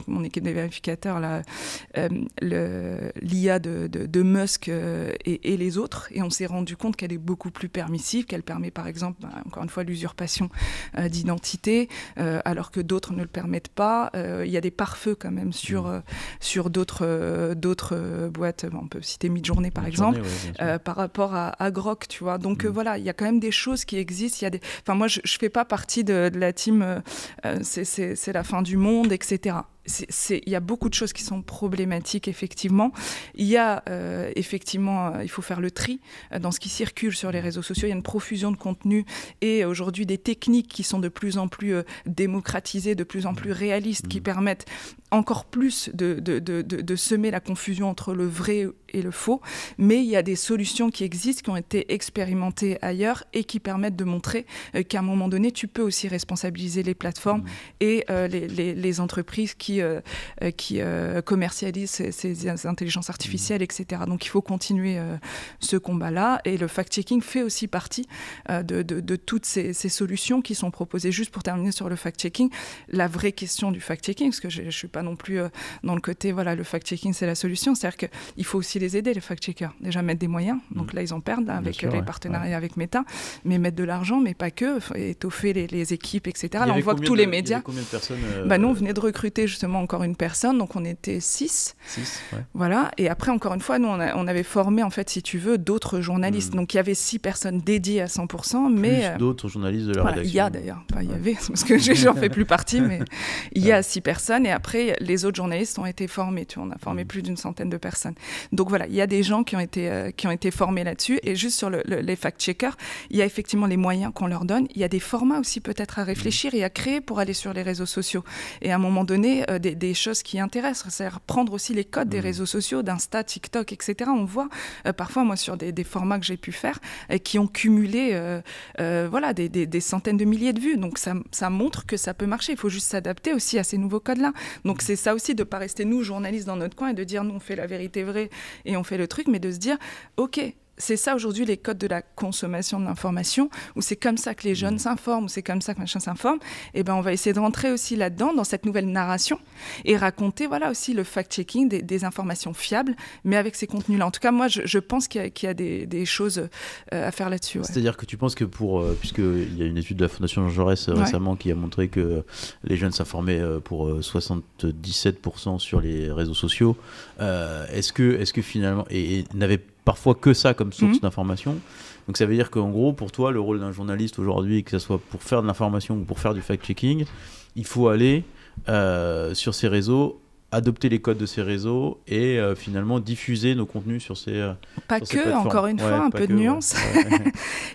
mon équipe de vérificateurs l'IA de Musk et les autres. Et on s'est rendu compte qu'elle est beaucoup plus permissive, qu'elle permet, par exemple, encore une fois, l'usurpation d'identité, alors que d'autres ne le permettent pas. Il y a des pare-feux quand même même sur d'autres boîtes. On peut citer Midjourney par exemple, par rapport à Grok, tu vois. Donc voilà, il y a quand même des choses qui existent. Enfin, moi, je fais pas partie de la team c'est la fin du monde, etc. Il y a beaucoup de choses qui sont problématiques, effectivement. Il y a effectivement, il faut faire le tri dans ce qui circule sur les réseaux sociaux. Il y a une profusion de contenu et aujourd'hui des techniques qui sont de plus en plus démocratisées, de plus en plus réalistes, qui permettent encore plus de semer la confusion entre le vrai et le faux. Mais il y a des solutions qui existent, qui ont été expérimentées ailleurs et qui permettent de montrer qu'à un moment donné, tu peux aussi responsabiliser les plateformes et les entreprises qui commercialisent ces intelligences artificielles, etc. Donc il faut continuer ce combat-là. Et le fact-checking fait aussi partie de toutes ces solutions qui sont proposées. Juste pour terminer sur le fact-checking, la vraie question du fact-checking, parce que je ne suis pas non plus dans le côté, voilà, le fact-checking, c'est la solution. C'est-à-dire qu'il faut aussi les aider, les fact-checkers. Déjà mettre des moyens. Donc là, ils en perdent là, avec les partenariats avec Meta. Mais mettre de l'argent, mais pas que. Étoffer les équipes, etc. Là, on voit que tous les médias... Il y avait combien de personnes nous, on venait de recruter justement encore une personne. Donc, on était 6. Ouais. Voilà. Et après, encore une fois, nous, on avait formé, en fait, si tu veux, d'autres journalistes. Donc, il y avait 6 personnes dédiées à 100%. Mais plus d'autres journalistes de la rédaction. Il y a d'ailleurs. Enfin, il y avait, parce que j'en fais plus partie, mais il y a 6 personnes. Et après, les autres journalistes ont été formés. Tu vois, on a formé plus d'une centaine de personnes. Donc, voilà, il y a des gens qui ont été formés là-dessus. Et juste sur les fact-checkers, il y a effectivement les moyens qu'on leur donne. Il y a des formats aussi peut-être à réfléchir et à créer pour aller sur les réseaux sociaux. Et à un moment donné, des choses qui intéressent, c'est-à-dire prendre aussi les codes des réseaux sociaux, d'Insta, TikTok, etc. On voit parfois, moi, sur des formats que j'ai pu faire, qui ont cumulé voilà, des centaines de milliers de vues. Donc, ça montre que ça peut marcher. Il faut juste s'adapter aussi à ces nouveaux codes-là. Donc, c'est ça aussi, de ne pas rester, nous, journalistes, dans notre coin et de dire, nous, on fait la vérité vraie et on fait le truc, mais de se dire, OK, c'est ça aujourd'hui les codes de la consommation de l'information, où c'est comme ça que les jeunes s'informent, où c'est comme ça que machin s'informe. Et ben on va essayer de rentrer aussi là-dedans, dans cette nouvelle narration, et raconter voilà aussi le fact-checking, des informations fiables, mais avec ces contenus-là. En tout cas, moi, je pense qu'il y a des choses à faire là-dessus. Ouais. C'est-à-dire que tu penses que puisqu'il y a une étude de la Fondation Jean Jaurès récemment qui a montré que les jeunes s'informaient pour 77% sur les réseaux sociaux, est-ce que finalement, et n'avaient parfois que ça comme source d'information. Donc ça veut dire qu'en gros, pour toi, le rôle d'un journaliste aujourd'hui, que ce soit pour faire de l'information ou pour faire du fact-checking, il faut aller sur ces réseaux, adopter les codes de ces réseaux et finalement diffuser nos contenus sur ces plateformes. Encore une fois, un peu de nuance.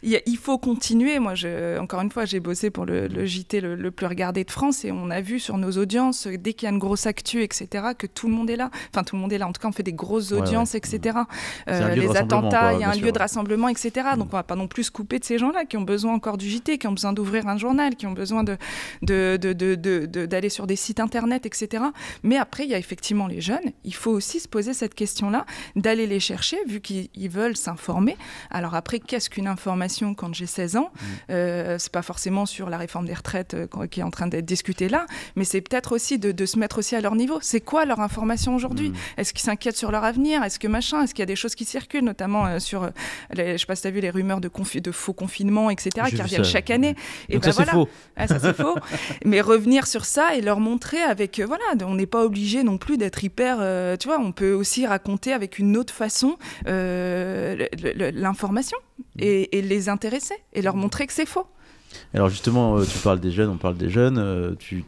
Il faut continuer. Moi, encore une fois, j'ai bossé pour le JT le plus regardé de France et on a vu sur nos audiences, dès qu'il y a une grosse actu, etc., que tout le monde est là. Enfin, tout le monde est là. En tout cas, on fait des grosses audiences, etc. Les attentats, il y a un lieu de rassemblement, etc. Donc, on ne va pas non plus se couper de ces gens-là qui ont besoin encore du JT, qui ont besoin d'ouvrir un journal, qui ont besoin d'aller sur des sites internet, etc. Mais après, il y a effectivement les jeunes, il faut aussi se poser cette question-là, d'aller les chercher, vu qu'ils veulent s'informer. Alors après, qu'est-ce qu'une information quand j'ai 16 ans c'est pas forcément sur la réforme des retraites qui est en train d'être discutée là, mais c'est peut-être aussi de se mettre aussi à leur niveau. C'est quoi leur information aujourd'hui ? Est-ce qu'ils s'inquiètent sur leur avenir ? Est-ce qu'il y a des choses qui circulent, notamment sur, je sais pas si tu as vu les rumeurs de faux confinements, etc., qui reviennent chaque année. Et donc c'est faux. Ça, c'est faux. Mais revenir sur ça et leur montrer avec, on n'est pas obligé non plus d'être hyper, tu vois, on peut aussi raconter avec une autre façon l'information et les intéresser et leur montrer que c'est faux. Alors justement, tu parles des jeunes, on parle des jeunes, tu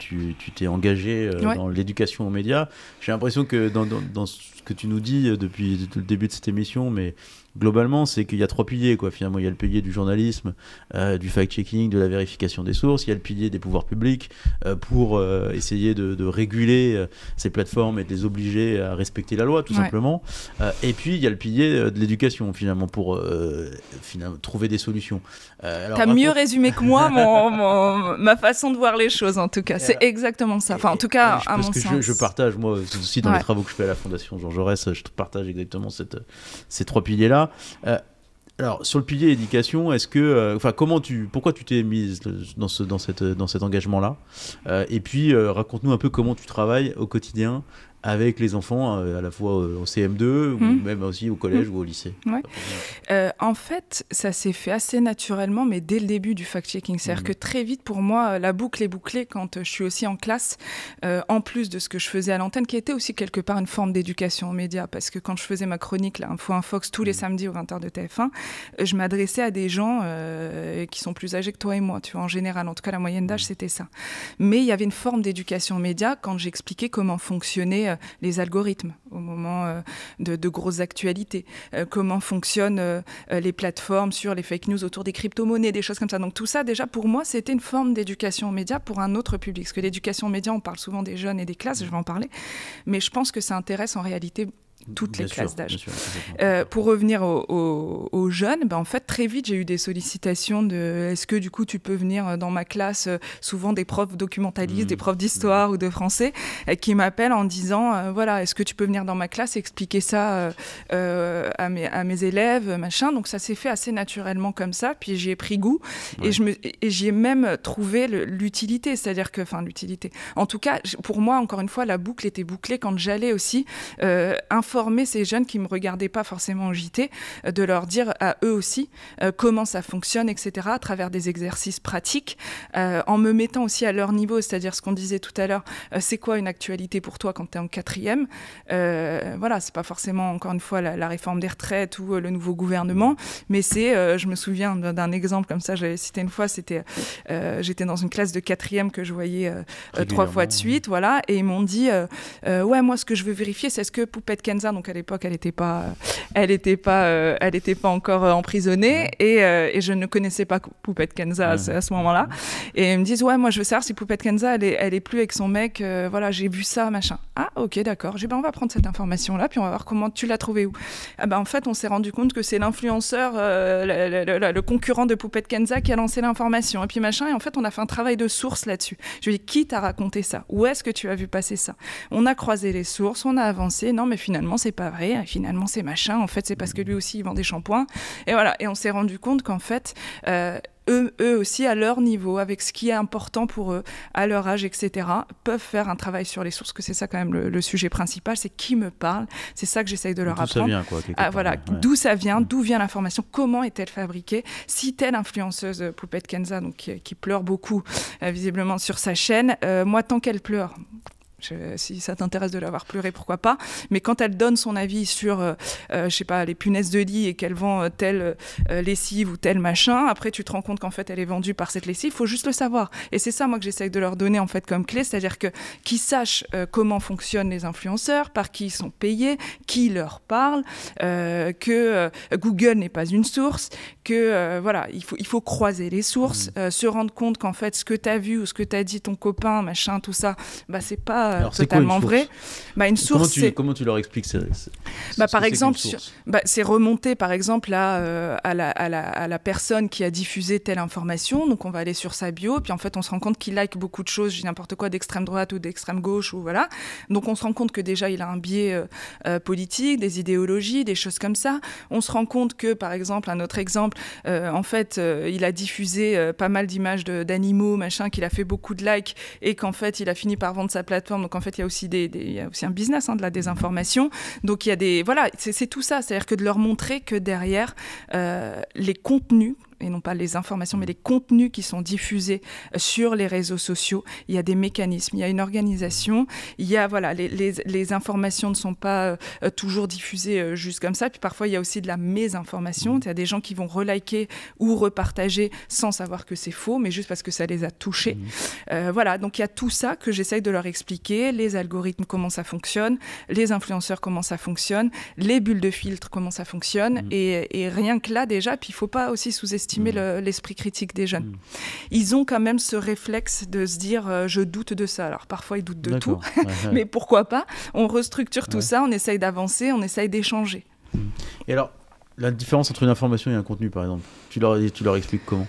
t'es engagé dans l'éducation aux médias. J'ai l'impression que dans ce que tu nous dis depuis le début de cette émission, mais globalement, c'est qu'il y a 3 piliers, quoi. Finalement, il y a le pilier du journalisme, du fact-checking, de la vérification des sources. Il y a le pilier des pouvoirs publics pour essayer de réguler ces plateformes et de les obliger à respecter la loi, tout simplement. Et puis, il y a le pilier de l'éducation, finalement, pour trouver des solutions. T'as mieux résumé que moi ma façon de voir les choses, en tout cas. C'est exactement ça. Enfin, en tout cas, à mon sens. Je partage, moi aussi, dans les travaux que je fais à la Fondation Jean Jaurès, je partage exactement ces 3 piliers-là. Alors sur le pilier éducation, est-ce que, pourquoi tu t'es mise dans cet engagement-là, et puis raconte-nous un peu comment tu travailles au quotidien avec les enfants, à la fois au CM2 ou même aussi au collège ou au lycée. En fait, ça s'est fait assez naturellement, mais dès le début du fact-checking. C'est-à-dire que très vite, pour moi, la boucle est bouclée quand je suis aussi en classe, en plus de ce que je faisais à l'antenne, qui était aussi quelque part une forme d'éducation aux médias. Parce que quand je faisais ma chronique, là, Info Infox, tous les samedis aux 20h de TF1, je m'adressais à des gens qui sont plus âgés que toi et moi, tu vois, en général. En tout cas, la moyenne d'âge, c'était ça. Mais il y avait une forme d'éducation aux médias quand j'expliquais comment fonctionnaient les algorithmes au moment de grosses actualités, comment fonctionnent les plateformes sur les fake news autour des crypto-monnaies, des choses comme ça. Donc tout ça, déjà, pour moi, c'était une forme d'éducation aux médias pour un autre public. Parce que l'éducation aux médias, on parle souvent des jeunes et des classes, je vais en parler, mais je pense que ça intéresse en réalité toutes les classes d'âge. Pour revenir aux jeunes, en fait, très vite, j'ai eu des sollicitations de est-ce que du coup, tu peux venir dans ma classe, souvent des profs documentalistes, des profs d'histoire ou de français, qui m'appellent en disant voilà, est-ce que tu peux venir dans ma classe et expliquer ça à mes élèves, machin. Donc ça s'est fait assez naturellement comme ça, puis j'y ai pris goût et j'y ai même trouvé l'utilité, c'est-à-dire que, enfin l'utilité. En tout cas, pour moi, encore une fois, la boucle était bouclée quand j'allais aussi informer ces jeunes qui ne me regardaient pas forcément au JT, de leur dire à eux aussi comment ça fonctionne, etc., à travers des exercices pratiques, en me mettant aussi à leur niveau, c'est-à-dire ce qu'on disait tout à l'heure, c'est quoi une actualité pour toi quand tu es en 4e ? Voilà, c'est pas forcément, encore une fois, la réforme des retraites ou le nouveau gouvernement, mais c'est, je me souviens d'un exemple comme ça, j'avais cité une fois, c'était, j'étais dans une classe de 4e que je voyais 3 fois de suite, voilà, et ils m'ont dit, ouais, moi, ce que je veux vérifier, c'est est-ce que Poupette Kenza, donc à l'époque, elle était pas encore emprisonnée, et je ne connaissais pas Poupette Kenza à ce moment-là. Et ils me disent, ouais, moi, je veux savoir si Poupette Kenza, elle est plus avec son mec, voilà, j'ai vu ça, machin. Ah, ok, d'accord. J'ai dit, on va prendre cette information-là, puis on va voir comment tu l'as trouvée où. Ah, en fait, on s'est rendu compte que c'est l'influenceur, le concurrent de Poupette Kenza qui a lancé l'information, et puis machin, et en fait, on a fait un travail de source là-dessus. Je lui ai dit, qui t'a raconté ça ? Où est-ce que tu as vu passer ça ? On a croisé les sources, on a avancé, non, mais finalement, c'est pas vrai, finalement, c'est machin, en fait, c'est parce que lui aussi, il vend des shampoings, et voilà, et on s'est rendu compte qu'en fait, eux aussi, à leur niveau, avec ce qui est important pour eux, à leur âge, etc., peuvent faire un travail sur les sources, que c'est ça quand même le sujet principal, c'est qui me parle, c'est ça que j'essaye de leur apprendre. D'où ça vient, quoi, voilà, ouais. D'où ça vient, d'où vient l'information, comment est-elle fabriquée, si telle influenceuse, Poupette Kenza, donc, qui pleure beaucoup, visiblement sur sa chaîne, moi, tant qu'elle pleure... si ça t'intéresse de la voir pleurer, pourquoi pas. Mais quand elle donne son avis sur, je sais pas, les punaises de lit et qu'elle vend telle lessive ou tel machin, après tu te rends compte qu'en fait elle est vendue par cette lessive, il faut juste le savoir. Et c'est ça, moi, que j'essaye de leur donner en fait comme clé, c'est-à-dire qu'ils sachent comment fonctionnent les influenceurs, par qui ils sont payés, qui leur parle, que Google n'est pas une source, que voilà, il faut croiser les sources, se rendre compte qu'en fait ce que tu as vu ou ce que t'as dit ton copain, machin, tout ça, c'est pas totalement vrai. Une source, comment tu leur expliques ça par exemple, c'est remonter par exemple à la personne qui a diffusé telle information. Donc on va aller sur sa bio, puis en fait on se rend compte qu'il like beaucoup de choses, je dis n'importe quoi, d'extrême droite ou d'extrême gauche, ou voilà. Donc on se rend compte que déjà il a un biais politique, des idéologies, des choses comme ça. On se rend compte que, par exemple, un autre exemple, en fait il a diffusé pas mal d'images d'animaux, machin, qu'il a fait beaucoup de likes, et qu'en fait il a fini par vendre sa plateforme. Donc en fait il y a aussi un business, de la désinformation. Donc il y a voilà, c'est tout ça, c'est-à-dire que de leur montrer que derrière les contenus, et non pas les informations, mais les contenus qui sont diffusés sur les réseaux sociaux, il y a des mécanismes, il y a une organisation, il y a, voilà, les informations ne sont pas toujours diffusées juste comme ça, puis parfois il y a aussi de la mésinformation, il y a des gens qui vont reliker ou repartager sans savoir que c'est faux, mais juste parce que ça les a touchés. Voilà, donc il y a tout ça que j'essaye de leur expliquer, les algorithmes, comment ça fonctionne, les influenceurs, comment ça fonctionne, les bulles de filtre, comment ça fonctionne, et rien que là déjà, puis il ne faut pas aussi sous-estimer l'esprit critique des jeunes. Ils ont quand même ce réflexe de se dire je doute de ça. Alors parfois ils doutent de tout, mais pourquoi pas, on restructure tout ça, on essaye d'avancer, on essaye d'échanger. Et alors, la différence entre une information et un contenu, par exemple, tu leur expliques comment ?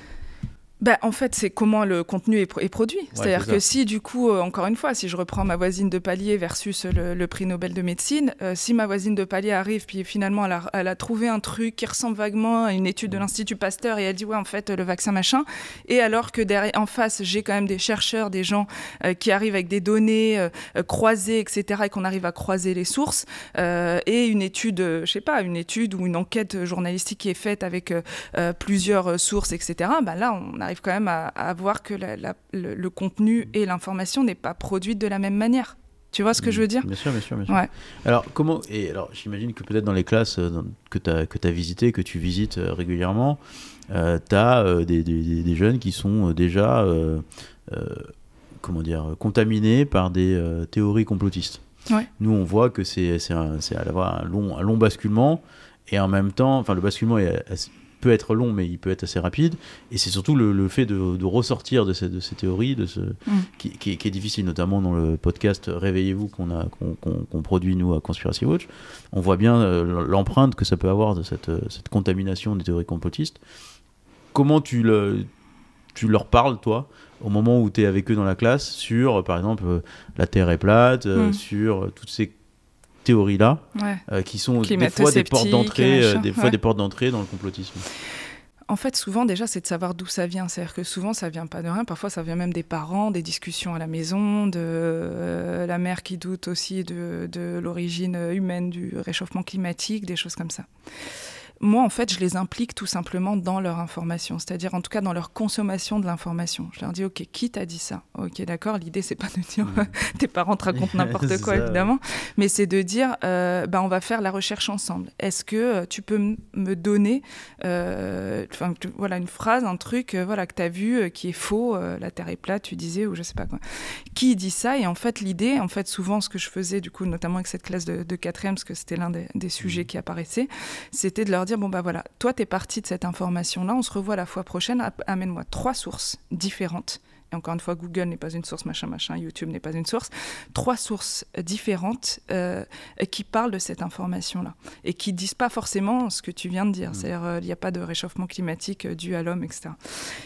En fait, c'est comment le contenu est produit. C'est-à-dire que si, du coup, encore une fois, si je reprends ma voisine de palier versus le prix Nobel de médecine, si ma voisine de palier arrive, puis finalement, elle a trouvé un truc qui ressemble vaguement à une étude de l'Institut Pasteur, et elle dit, ouais, en fait, le vaccin, machin. Et alors que derrière, en face, j'ai quand même des chercheurs, des gens qui arrivent avec des données croisées, etc., et qu'on arrive à croiser les sources, et une étude, je sais pas, une étude ou une enquête journalistique qui est faite avec plusieurs sources, etc., là, on arrive quand même à voir que le contenu et l'information n'est pas produite de la même manière. Tu vois ce que je veux dire ? Bien sûr, bien sûr, bien sûr. Ouais. Alors, j'imagine que peut-être dans les classes que tu as visitées, que tu visites régulièrement, tu as des jeunes qui sont déjà contaminés par des théories complotistes. Ouais. Nous, on voit que c'est à la fois un long basculement, et en même temps, le basculement peut être long, mais il peut être assez rapide, et c'est surtout le fait de ressortir de ces théories qui est difficile, notamment dans le podcast Réveillez-vous qu'on produit nous à Conspiracy Watch. On voit bien l'empreinte que ça peut avoir de cette contamination des théories complotistes. Comment tu leur parles, toi, au moment où tu es avec eux dans la classe, sur, par exemple, la Terre est plate, sur toutes ces théories-là, qui sont des fois des portes d'entrée, des portes d'entrée dans le complotisme. En fait, souvent, déjà, c'est de savoir d'où ça vient. C'est-à-dire que souvent, ça vient pas de rien. Parfois, ça vient même des parents, des discussions à la maison, de la mère qui doute aussi de l'origine humaine du réchauffement climatique, des choses comme ça. Moi, en fait, je les implique tout simplement dans leur information, c'est-à-dire en tout cas dans leur consommation de l'information. Je leur dis, ok, qui t'a dit ça ? Ok, d'accord, l'idée, c'est pas de dire tes parents te racontent n'importe quoi, évidemment, mais c'est de dire, on va faire la recherche ensemble. Est-ce que tu peux me donner une phrase, un truc que tu as vu qui est faux, la Terre est plate, tu disais, ou je sais pas quoi. Qui dit ça ? Et en fait, l'idée, souvent, ce que je faisais, du coup, notamment avec cette classe de 4e, parce que c'était l'un des sujets qui apparaissait, c'était de leur dire, toi, t'es parti de cette information-là, on se revoit la fois prochaine, amène-moi 3 sources différentes. Et encore une fois, Google n'est pas une source, machin, YouTube n'est pas une source. 3 sources différentes qui parlent de cette information-là et qui disent pas forcément ce que tu viens de dire. C'est-à-dire, il n'y a pas de réchauffement climatique dû à l'homme, etc.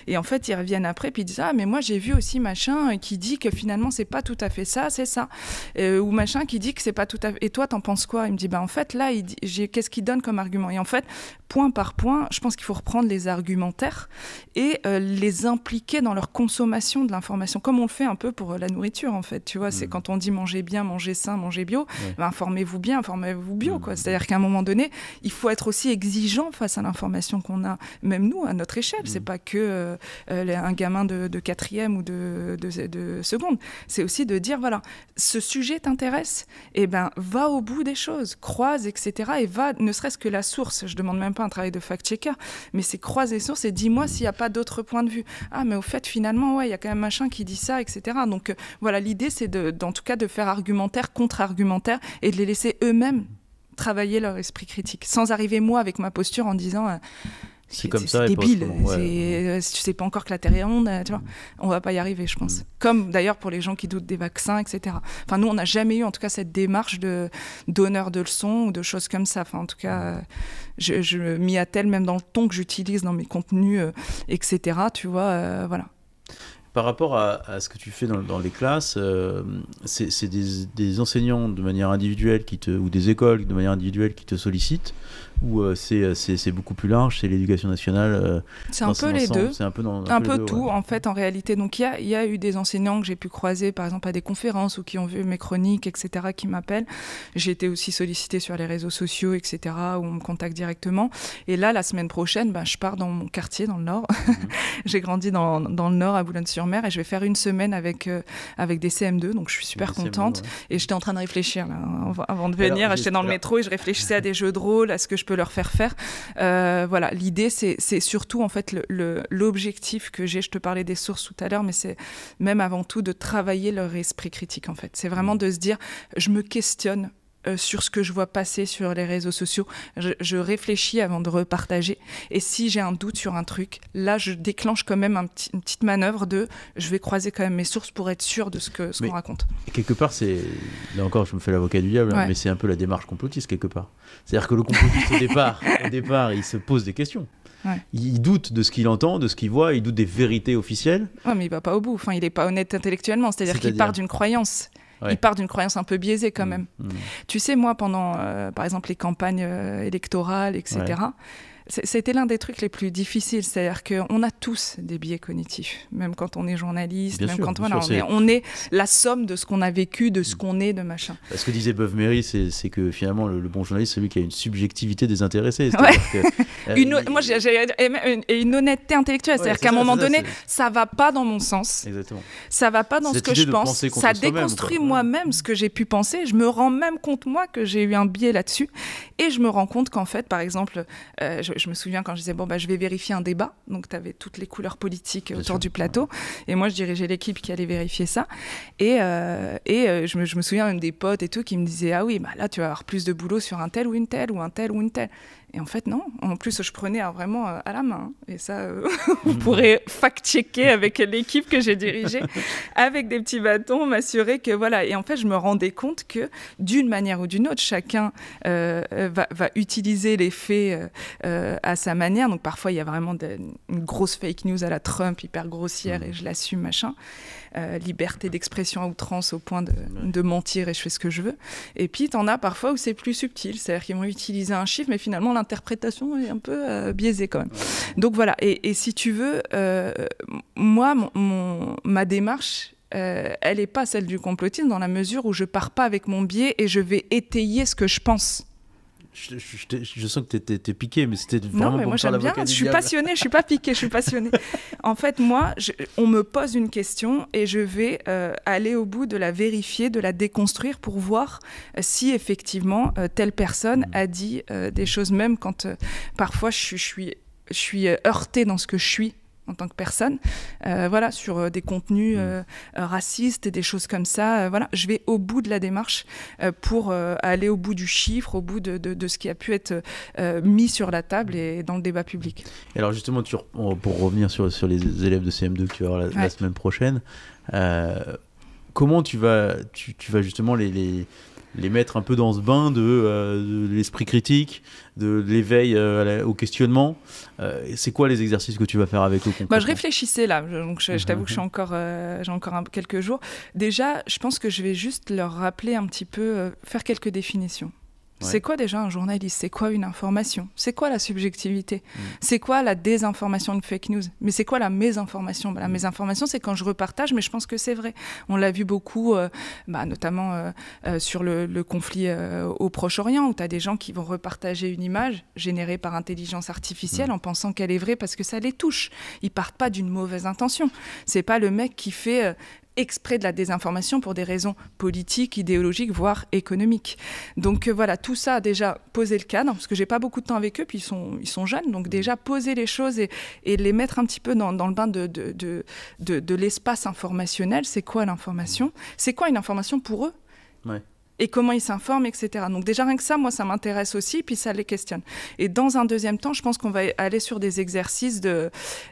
Et en fait, ils reviennent après puis ils disent, mais moi, j'ai vu aussi machin qui dit que finalement, c'est pas tout à fait ça, c'est ça. Ou machin qui dit que c'est pas tout à fait... Et toi, t'en penses quoi ? Il me dit, en fait, là, qu'est-ce qu'il donne comme argument ? Et en fait, point par point, je pense qu'il faut reprendre les argumentaires et les impliquer dans leur consommation de l'information, comme on le fait un peu pour la nourriture, en fait. Tu vois, c'est quand on dit manger bien, manger sain, manger bio, informez-vous bien, informez-vous bio, quoi. C'est-à-dire qu'à un moment donné, il faut être aussi exigeant face à l'information qu'on a, même nous, à notre échelle. C'est pas que un gamin de 4e ou de seconde. C'est aussi de dire, voilà, ce sujet t'intéresse, va au bout des choses, croise, etc. Et va, ne serait-ce que la source, je demande même pas un travail de fact-checker, mais c'est croise les sources et dis-moi s'il n'y a pas d'autres points de vue. Ah, mais au fait, finalement, il y a quand même machin qui dit ça, etc. Donc, voilà, l'idée, c'est en tout cas de faire argumentaire, contre-argumentaire et de les laisser eux-mêmes travailler leur esprit critique, sans arriver, moi, avec ma posture en disant... c'est comme ça, débile. Si tu sais pas encore que la Terre est ronde, tu vois, on va pas y arriver, je pense. Comme d'ailleurs pour les gens qui doutent des vaccins, etc. Enfin, nous, on n'a jamais eu, en tout cas, cette démarche de donneur de leçons ou de choses comme ça. Enfin, en tout cas, je m'y attelle même dans le ton que j'utilise dans mes contenus, etc. Tu vois, voilà. Par rapport à ce que tu fais dans les classes, c'est des enseignants de manière individuelle ou des écoles de manière individuelle qui te sollicitent, ou c'est beaucoup plus large, c'est l'éducation nationale c'est un peu les deux. C'est un peu tout, en fait, en réalité. Donc, il y a eu des enseignants que j'ai pu croiser, par exemple, à des conférences ou qui ont vu mes chroniques, etc., qui m'appellent. J'ai été aussi sollicitée sur les réseaux sociaux, etc., où on me contacte directement. Et là, la semaine prochaine, je pars dans mon quartier, dans le Nord. J'ai grandi dans le Nord, à Boulogne-sur-Mer, et je vais faire une semaine avec des CM2, donc je suis super contente. CM2, Et j'étais en train de réfléchir, là, avant de venir. J'étais dans le métro et je réfléchissais à des jeux de rôle, à ce que je peux leur faire faire. Voilà, l'idée, c'est surtout, en fait, l'objectif que j'ai. Je te parlais des sources tout à l'heure, mais c'est même avant tout de travailler leur esprit critique, en fait. C'est vraiment de se dire, je me questionne sur ce que je vois passer sur les réseaux sociaux. Je réfléchis avant de repartager. Et si j'ai un doute sur un truc, là, je déclenche quand même une petite manœuvre je vais croiser quand même mes sources pour être sûr de ce qu'on raconte. Quelque part, là encore, je me fais l'avocat du diable, mais c'est un peu la démarche complotiste, quelque part. C'est-à-dire que le complotiste, au départ, il se pose des questions. Il doute de ce qu'il entend, de ce qu'il voit, il doute des vérités officielles. Ouais, mais il va pas au bout. Enfin, il est pas honnête intellectuellement. C'est-à-dire qu'il part d'une croyance. Il part d'une croyance un peu biaisée quand même. Tu sais, moi, pendant, par exemple, les campagnes électorales, etc., c'était l'un des trucs les plus difficiles. C'est-à-dire qu'on a tous des biais cognitifs, même quand on est journaliste, on est la somme de ce qu'on a vécu, de ce qu'on est, de machin. Ce que disait Beuve-Méry, c'est que finalement, le bon journaliste, c'est celui qui a une subjectivité désintéressée. Moi, j'ai une honnêteté intellectuelle. C'est-à-dire qu'à un moment donné, ça va pas dans mon sens. Exactement. Ça va pas dans ce que je pense. Ça déconstruit moi-même ce que j'ai pu penser. Je me rends même compte, moi, que j'ai eu un biais là-dessus. Et je me rends compte qu'en fait, par exemple, je me souviens quand je disais, je vais vérifier un débat. Donc, tu avais toutes les couleurs politiques autour du plateau. Et moi, je dirigeais l'équipe qui allait vérifier ça. Et je me souviens même des potes et tout qui me disaient, ah oui, là, tu vas avoir plus de boulot sur un tel ou une telle ou un tel ou une telle. Et en fait, non. En plus, je prenais vraiment à la main. Et ça, on pourrait fact-checker avec l'équipe que j'ai dirigée, avec des petits bâtons, m'assurer que voilà. Et en fait, je me rendais compte que d'une manière ou d'une autre, chacun va utiliser les faits à sa manière. Donc parfois, il y a vraiment une grosse fake news à la Trump, hyper grossière, et je l'assume, machin. Liberté d'expression à outrance au point de mentir et je fais ce que je veux. Et puis, t'en as parfois où c'est plus subtil. C'est-à-dire qu'ils vont utiliser un chiffre, mais finalement, l'interprétation est un peu biaisée quand même. Donc voilà. Et si tu veux, moi, ma démarche, elle n'est pas celle du complotisme dans la mesure où je pars pas avec mon biais et je vais étayer ce que je pense. Je sens que t'es piqué, mais c'était vraiment. Non, mais moi j'aime bien. Je suis passionnée. Je suis pas piquée. Je suis passionnée. En fait, moi, on me pose une question et je vais aller au bout de la vérifier, de la déconstruire pour voir si effectivement telle personne a dit des choses, même quand parfois je suis heurtée dans ce que je suis en tant que personne, sur des contenus racistes et des choses comme ça. Je vais au bout de la démarche pour aller au bout du chiffre, au bout de ce qui a pu être mis sur la table et dans le débat public. Et alors justement, pour revenir sur les élèves de CM2 que tu vas avoir la semaine prochaine, comment tu vas justement les mettre un peu dans ce bain de l'esprit critique, de l'éveil au questionnement. C'est quoi les exercices que tu vas faire avec eux concrètement ? Je réfléchissais là, donc je t'avoue que j'ai encore quelques jours. Déjà, je pense que je vais juste leur rappeler un petit peu, faire quelques définitions. C'est quoi déjà un journaliste ? C'est quoi une information ? C'est quoi la subjectivité ? C'est quoi la désinformation, une fake news ? Mais c'est quoi la mésinformation ? La mésinformation, c'est quand je repartage, mais je pense que c'est vrai. On l'a vu beaucoup, notamment sur le conflit au Proche-Orient, où tu as des gens qui vont repartager une image générée par intelligence artificielle en pensant qu'elle est vraie parce que ça les touche. Ils partent pas d'une mauvaise intention. C'est pas le mec qui fait exprès de la désinformation pour des raisons politiques, idéologiques, voire économiques. Donc tout ça, déjà, poser le cadre, parce que j'ai pas beaucoup de temps avec eux, puis ils sont jeunes, donc déjà poser les choses et les mettre un petit peu dans le bain de l'espace informationnel. C'est quoi l'information ? C'est quoi une information pour eux ? Et comment ils s'informent, etc. Donc déjà, rien que ça, moi, ça m'intéresse aussi, puis ça les questionne. Et dans un deuxième temps, je pense qu'on va aller sur des exercices de...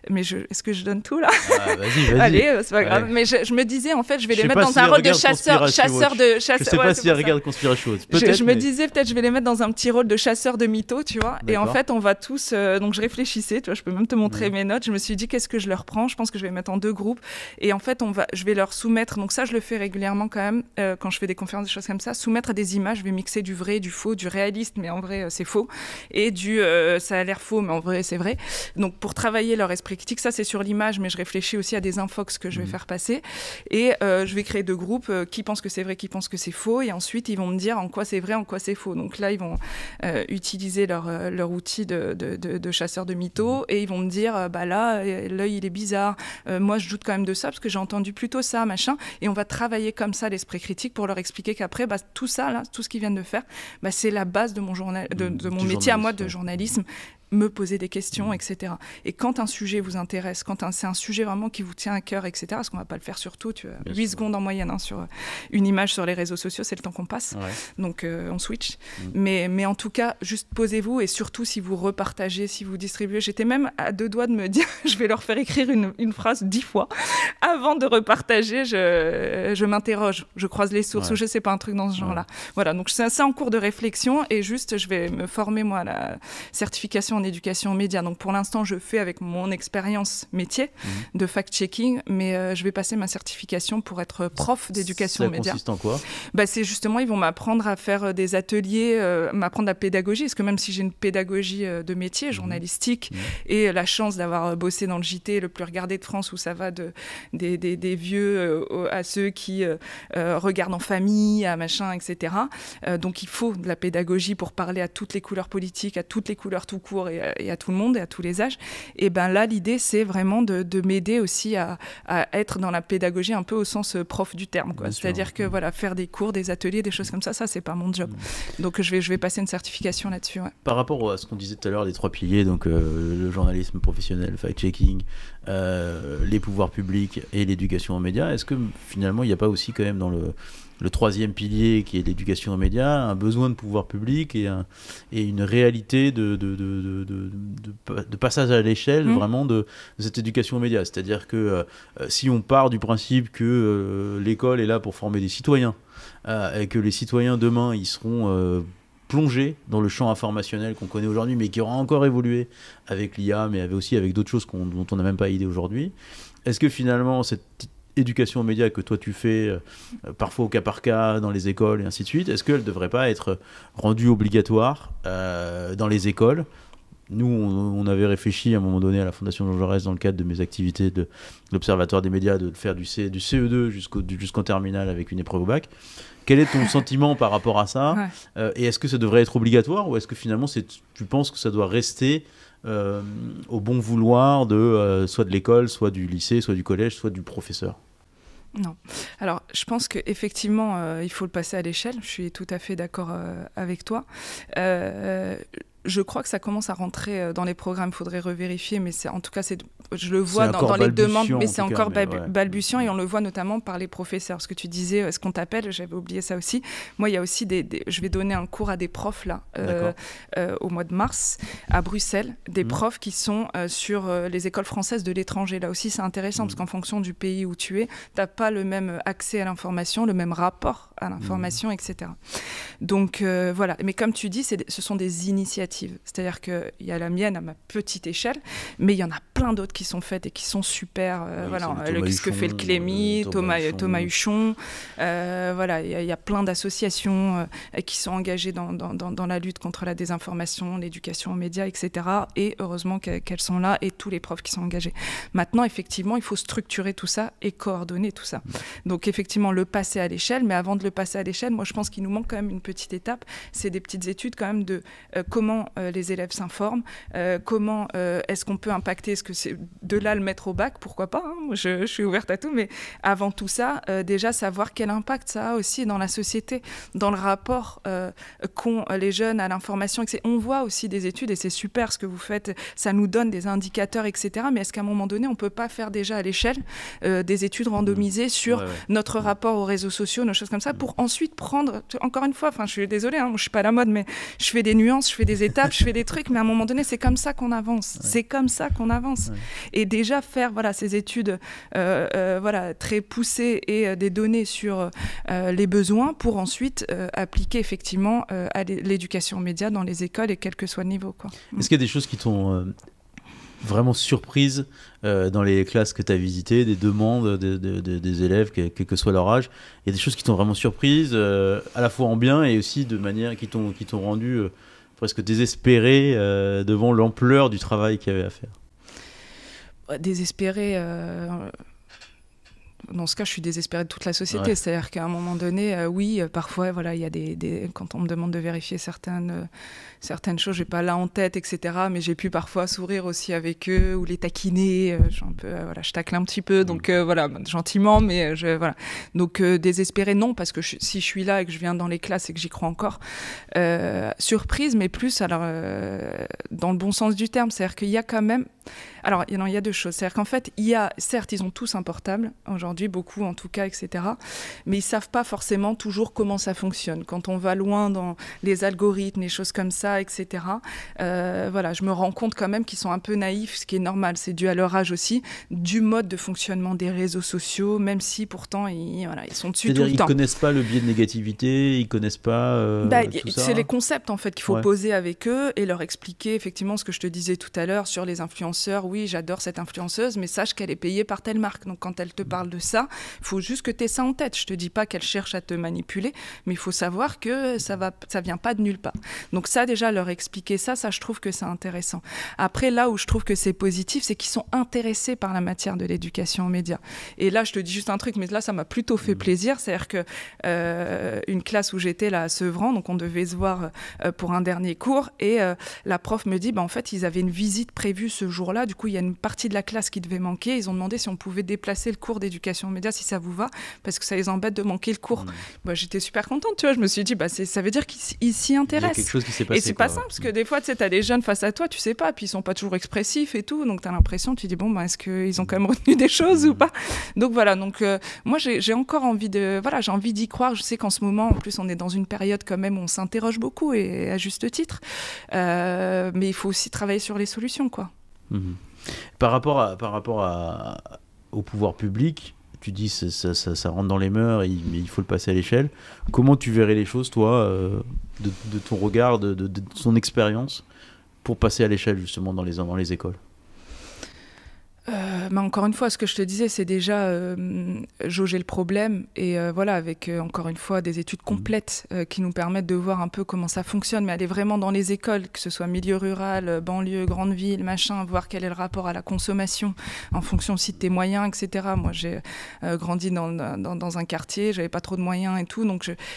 Mais est-ce que je donne tout, là ? Vas-y. Allez, c'est pas grave. Mais je me disais, en fait, je vais les mettre dans un rôle de chasseur de... Je sais pas si elle regarde Conspiration. Je me disais, peut-être, je vais les mettre dans un petit rôle de chasseur de mythos, tu vois. D'accord. Et en fait, on va tous... donc je réfléchissais, tu vois, je peux même te montrer mes notes. Je me suis dit, qu'est-ce que je leur prends ? Je pense que je vais mettre en 2 groupes. Et en fait, je vais leur soumettre... Donc ça, je le fais régulièrement quand même, quand je fais des conférences, des choses comme ça, soumettre à des images, je vais mixer du vrai, du faux, du réaliste, mais en vrai c'est faux, et ça a l'air faux, mais en vrai c'est vrai. Donc pour travailler leur esprit critique, ça c'est sur l'image, mais je réfléchis aussi à des infox que je vais faire passer, et je vais créer 2 groupes, qui pensent que c'est vrai, qui pensent que c'est faux, et ensuite ils vont me dire en quoi c'est vrai, en quoi c'est faux. Donc là ils vont utiliser leur outil de chasseur de mythos, et ils vont me dire là l'œil il est bizarre, moi je doute quand même de ça parce que j'ai entendu plutôt ça, machin, et on va travailler comme ça l'esprit critique pour leur expliquer qu'après tout ça là, tout ce qu'ils viennent de faire, c'est la base de mon mon métier à moi de journalisme, me poser des questions, etc. Et quand un sujet vous intéresse, c'est un sujet vraiment qui vous tient à cœur, etc., parce qu'on ne va pas le faire sur tout, 8 secondes en moyenne sur une image sur les réseaux sociaux, c'est le temps qu'on passe, donc on switch. Mais en tout cas, juste posez-vous, et surtout si vous repartagez, si vous distribuez. J'étais même à 2 doigts de me dire, je vais leur faire écrire une phrase 10 fois. Avant de repartager, je m'interroge, je croise les sources, ou je ne sais pas, un truc dans ce genre-là. Voilà, donc c'est en cours de réflexion, et juste, je vais me former, moi, à la certification en éducation aux médias. Donc pour l'instant, je fais avec mon expérience métier de fact-checking, mais je vais passer ma certification pour être prof d'éducation aux médias. Ça consiste en quoi ? C'est justement, ils vont m'apprendre à faire des ateliers, m'apprendre la pédagogie, parce que même si j'ai une pédagogie de métier, journalistique, et la chance d'avoir bossé dans le JT le plus regardé de France, où ça va des vieux à ceux qui regardent en famille, à machin, etc. Donc il faut de la pédagogie pour parler à toutes les couleurs politiques, à toutes les couleurs tout court et à tout le monde et à tous les âges. Et là, l'idée, c'est vraiment de m'aider aussi à être dans la pédagogie un peu au sens prof du terme, quoi. C'est-à-dire que faire des cours, des ateliers, des choses comme ça, c'est pas mon job. Donc je vais passer une certification là-dessus. Ouais. Par rapport à ce qu'on disait tout à l'heure, les 3 piliers, donc le journalisme professionnel, le fact-checking, les pouvoirs publics et l'éducation aux médias, est-ce que finalement il n'y a pas aussi quand même dans le 3e pilier qui est l'éducation aux médias, un besoin de pouvoir public et une réalité de passage à l'échelle vraiment de cette éducation aux médias. C'est-à-dire que si on part du principe que l'école est là pour former des citoyens et que les citoyens demain ils seront plongés dans le champ informationnel qu'on connaît aujourd'hui mais qui aura encore évolué avec l'IA mais aussi avec d'autres choses dont on n'a même pas idée aujourd'hui, est-ce que finalement cette éducation aux médias que toi tu fais parfois au cas par cas dans les écoles et ainsi de suite, est-ce qu'elle ne devrait pas être rendue obligatoire dans les écoles ? Nous, on avait réfléchi à un moment donné à la Fondation Jean Jaurès dans le cadre de mes activités de l'Observatoire des médias de faire du CE2 jusqu'en terminale avec une épreuve au bac. Quel est ton sentiment par rapport à ça ? Et est-ce que ça devrait être obligatoire ou est-ce que finalement tu penses que ça doit rester au bon vouloir soit de l'école, soit du lycée, soit du collège, soit du professeur ? Non. Alors, je pense qu'effectivement, il faut le passer à l'échelle. Je suis tout à fait d'accord avec toi. Je crois que ça commence à rentrer dans les programmes. Il faudrait revérifier, mais en tout cas, je le vois dans les demandes, mais c'est encore balbutiant et on le voit notamment par les professeurs. Ce que tu disais, est-ce qu'on t'appelle ? J'avais oublié ça aussi. Moi, il y a aussi je vais donner un cours à des profs là, au mois de mars à Bruxelles, des profs qui sont sur les écoles françaises de l'étranger. Là aussi, c'est intéressant parce qu'en fonction du pays où tu es, tu n'as pas le même accès à l'information, le même rapport à l'information, etc. Donc voilà. Mais comme tu dis, ce sont des initiatives. C'est-à-dire qu'il y a la mienne à ma petite échelle, mais il y en a plein d'autres qui sont faites et qui sont super. Ce que fait le Clémy, Thomas Huchon. Il y a plein d'associations qui sont engagées dans la lutte contre la désinformation, l'éducation aux médias, etc. Et heureusement qu'elles sont là et tous les profs qui sont engagés. Maintenant, effectivement, il faut structurer tout ça et coordonner tout ça. Donc, effectivement, le passer à l'échelle, mais avant de le passer à l'échelle, moi, je pense qu'il nous manque quand même une petite étape. C'est des petites études quand même de comment les élèves s'informent, comment est-ce qu'on peut impacter, est-ce que c'est de là le mettre au bac, pourquoi pas, hein, moi je suis ouverte à tout, mais avant tout ça, déjà savoir quel impact ça a aussi dans la société, dans le rapport qu'ont les jeunes à l'information. On voit aussi des études, et c'est super ce que vous faites, ça nous donne des indicateurs, etc. Mais est-ce qu'à un moment donné, on ne peut pas faire déjà à l'échelle des études randomisées sur notre rapport aux réseaux sociaux, nos choses comme ça, pour ensuite prendre, encore une fois, je suis désolée, hein, moi, je ne suis pas à la mode, mais je fais des nuances, je fais des étapes, je fais des trucs, mais à un moment donné, c'est comme ça qu'on avance. C'est comme ça qu'on avance. Et déjà faire ces études très poussées et des données sur les besoins pour ensuite appliquer effectivement à l'éducation aux médias dans les écoles et quel que soit le niveau, quoi. Est-ce qu'il y a des choses qui t'ont vraiment surprise dans les classes que tu as visitées, des demandes des élèves, quel que soit leur âge? Il y a des choses qui t'ont vraiment surprise, à la fois en bien et aussi de manière qui t'ont rendu presque désespéré devant l'ampleur du travail qu'il y avait à faire. Désespéré, dans ce cas, je suis désespérée de toute la société. C'est-à-dire qu'à un moment donné, parfois, il y a quand on me demande de vérifier certaines choses, j'ai pas là en tête, etc. Mais j'ai pu parfois sourire aussi avec eux ou les taquiner. Je tacle un petit peu, donc gentiment, mais voilà. Donc désespérée, non, parce que si je suis là et que je viens dans les classes et que j'y crois encore, surprise, mais plus alors dans le bon sens du terme. C'est-à-dire qu'il y a quand même. Alors, il y a deux choses. C'est-à-dire qu'en fait, certes, ils ont tous un portable aujourd'hui. aujourd'hui, beaucoup en tout cas, etc. Mais ils savent pas forcément toujours comment ça fonctionne. Quand on va loin dans les algorithmes, les choses comme ça, etc. Voilà, je me rends compte quand même qu'ils sont un peu naïfs, ce qui est normal, c'est dû à leur âge aussi, du mode de fonctionnement des réseaux sociaux, même si pourtant ils sont dessus tout le temps. C'est-à-dire ils connaissent pas le biais de négativité, ils connaissent pas tout ça. C'est les concepts en fait qu'il faut poser avec eux et leur expliquer effectivement ce que je te disais tout à l'heure sur les influenceurs. Oui, j'adore cette influenceuse, mais sache qu'elle est payée par telle marque. Donc quand elle te parle de ça, il faut juste que tu aies ça en tête. Je te dis pas qu'elle cherche à te manipuler, mais il faut savoir que ça vient pas de nulle part. Donc ça déjà, leur expliquer ça je trouve que c'est intéressant. Après, là où je trouve que c'est positif, c'est qu'ils sont intéressés par la matière de l'éducation aux médias. Et là, je te dis juste un truc, mais là, ça m'a plutôt fait plaisir. C'est-à-dire que une classe où j'étais là à Sevran, donc on devait se voir pour un dernier cours, et la prof me dit, en fait, ils avaient une visite prévue ce jour-là. Du coup, il y a une partie de la classe qui devait manquer. Ils ont demandé si on pouvait déplacer le cours d'éducation aux médias, si ça vous va, parce que ça les embête de manquer le cours. J'étais super contente, tu vois. Je me suis dit, ça veut dire qu'ils s'y intéressent. Il y a quelque chose qui s'est passé. Et c'est pas simple, parce que des fois, tu sais, t'as des jeunes face à toi, tu sais pas, puis ils sont pas toujours expressifs et tout, donc t'as l'impression, tu dis, est-ce qu'ils ont quand même retenu des choses ou pas? Donc voilà, moi, j'ai encore envie j'ai envie d'y croire. Je sais qu'en ce moment, en plus, on est dans une période quand même où on s'interroge beaucoup, et à juste titre, mais il faut aussi travailler sur les solutions, quoi. Par rapport au pouvoir public, tu dis ça rentre dans les mœurs, mais il faut le passer à l'échelle. Comment tu verrais les choses, toi, de ton regard, de ton expérience, pour passer à l'échelle justement dans les écoles? Encore une fois, ce que je te disais, c'est déjà jauger le problème et avec encore une fois des études complètes qui nous permettent de voir un peu comment ça fonctionne, mais aller vraiment dans les écoles, que ce soit milieu rural, banlieue, grande ville, voir quel est le rapport à la consommation en fonction aussi de tes moyens, etc. Moi, j'ai grandi dans un quartier, j'avais pas trop de moyens et tout,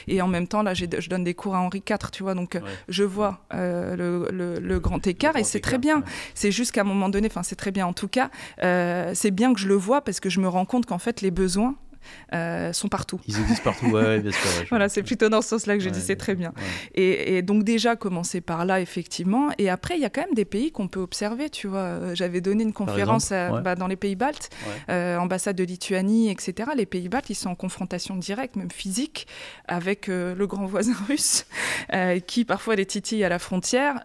et en même temps, là, je donne des cours à Henri IV, tu vois, donc je vois le grand écart, et c'est très bien. Ouais. C'est juste qu'à un moment donné, c'est très bien en tout cas. C'est bien que je le vois parce que je me rends compte qu'en fait les besoins sont partout. Ils existent partout, ouais, bien sûr. Ouais, voilà, c'est plutôt dans ce sens-là que je dis, c'est très bien. Ouais. Et donc déjà, commencer par là, effectivement. Et après, il y a quand même des pays qu'on peut observer, tu vois. J'avais donné une conférence dans les pays baltes, ambassade de Lituanie, etc. Les pays baltes, ils sont en confrontation directe, même physique, avec le grand voisin russe, qui parfois les titille à la frontière,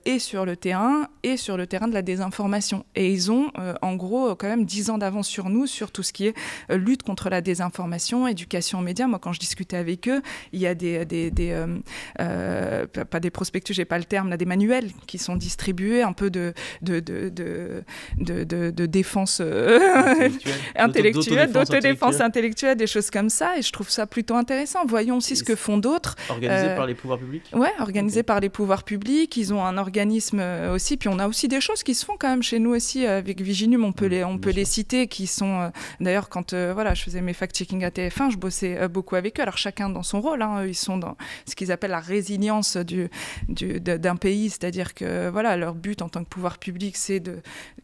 et sur le terrain de la désinformation. Et ils ont, en gros, quand même 10 ans d'avance sur nous, sur tout ce qui est lutte contre la désinformation, éducation aux médias. Moi, quand je discutais avec eux, il y a pas des prospectus, j'ai pas le terme, là, des manuels qui sont distribués, un peu de défense intellectuelle, d'autodéfense intellectuelle, des choses comme ça. Et je trouve ça plutôt intéressant. Voyons aussi ce que font d'autres. Organisé par les pouvoirs publics ? Ouais, organisé par les pouvoirs publics. Ils ont un organisme aussi. Puis on a aussi des choses qui se font quand même chez nous aussi avec Viginum. On peut les citer, qui sont d'ailleurs quand je faisais mes fact-checking à TF1, je bossais beaucoup avec eux. Alors chacun dans son rôle, hein. Ils sont dans ce qu'ils appellent la résilience d'un pays, c'est-à-dire que leur but en tant que pouvoir public, c'est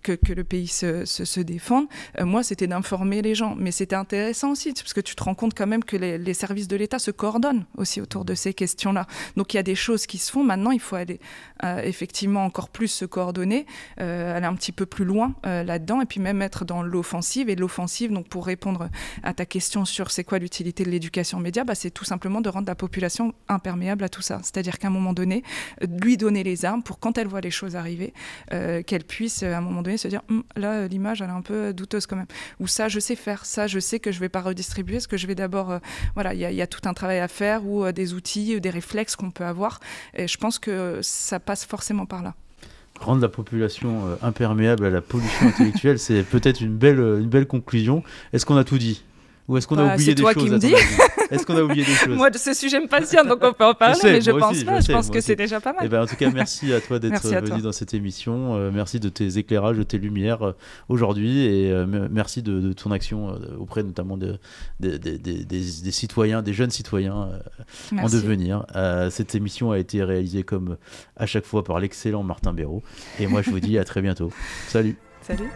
que le pays se défende. Moi, c'était d'informer les gens, mais c'était intéressant aussi parce que tu te rends compte quand même que les services de l'État se coordonnent aussi autour de ces questions-là. Donc il y a des choses qui se font. Maintenant, il faut aller effectivement encore plus se coordonner, aller un petit peu plus loin là-dedans, et puis même être dans l'offensive. Et l'offensive, donc pour répondre à ta question sur c'est quoi l'utilité de l'éducation aux médias, c'est tout simplement de rendre la population imperméable à tout ça. C'est-à-dire qu'à un moment donné, lui donner les armes pour quand elle voit les choses arriver, qu'elle puisse à un moment donné se dire là, l'image, elle est un peu douteuse quand même. Ou ça, je sais faire. Ça, je sais que je vais pas redistribuer, parce que je vais d'abord... il y a tout un travail à faire, ou des outils, ou des réflexes qu'on peut avoir. Et je pense que ça passe forcément par là. Rendre la population imperméable à la pollution intellectuelle, c'est peut-être une belle conclusion. Est-ce qu'on a tout dit ? Ou est-ce qu'on a oublié des choses ? C'est toi qui me dis. Est-ce qu'on a oublié des choses ? Moi, ce sujet me passionne, donc on peut en parler, mais je pense pas. Je pense que c'est déjà pas mal. En tout cas, merci à toi d'être venu dans cette émission. Merci de tes éclairages, de tes lumières aujourd'hui. Et merci de ton action auprès notamment des citoyens, des jeunes citoyens en devenir. Cette émission a été réalisée comme à chaque fois par l'excellent Martin Béraud. Et moi, je vous dis à très bientôt. Salut. Salut.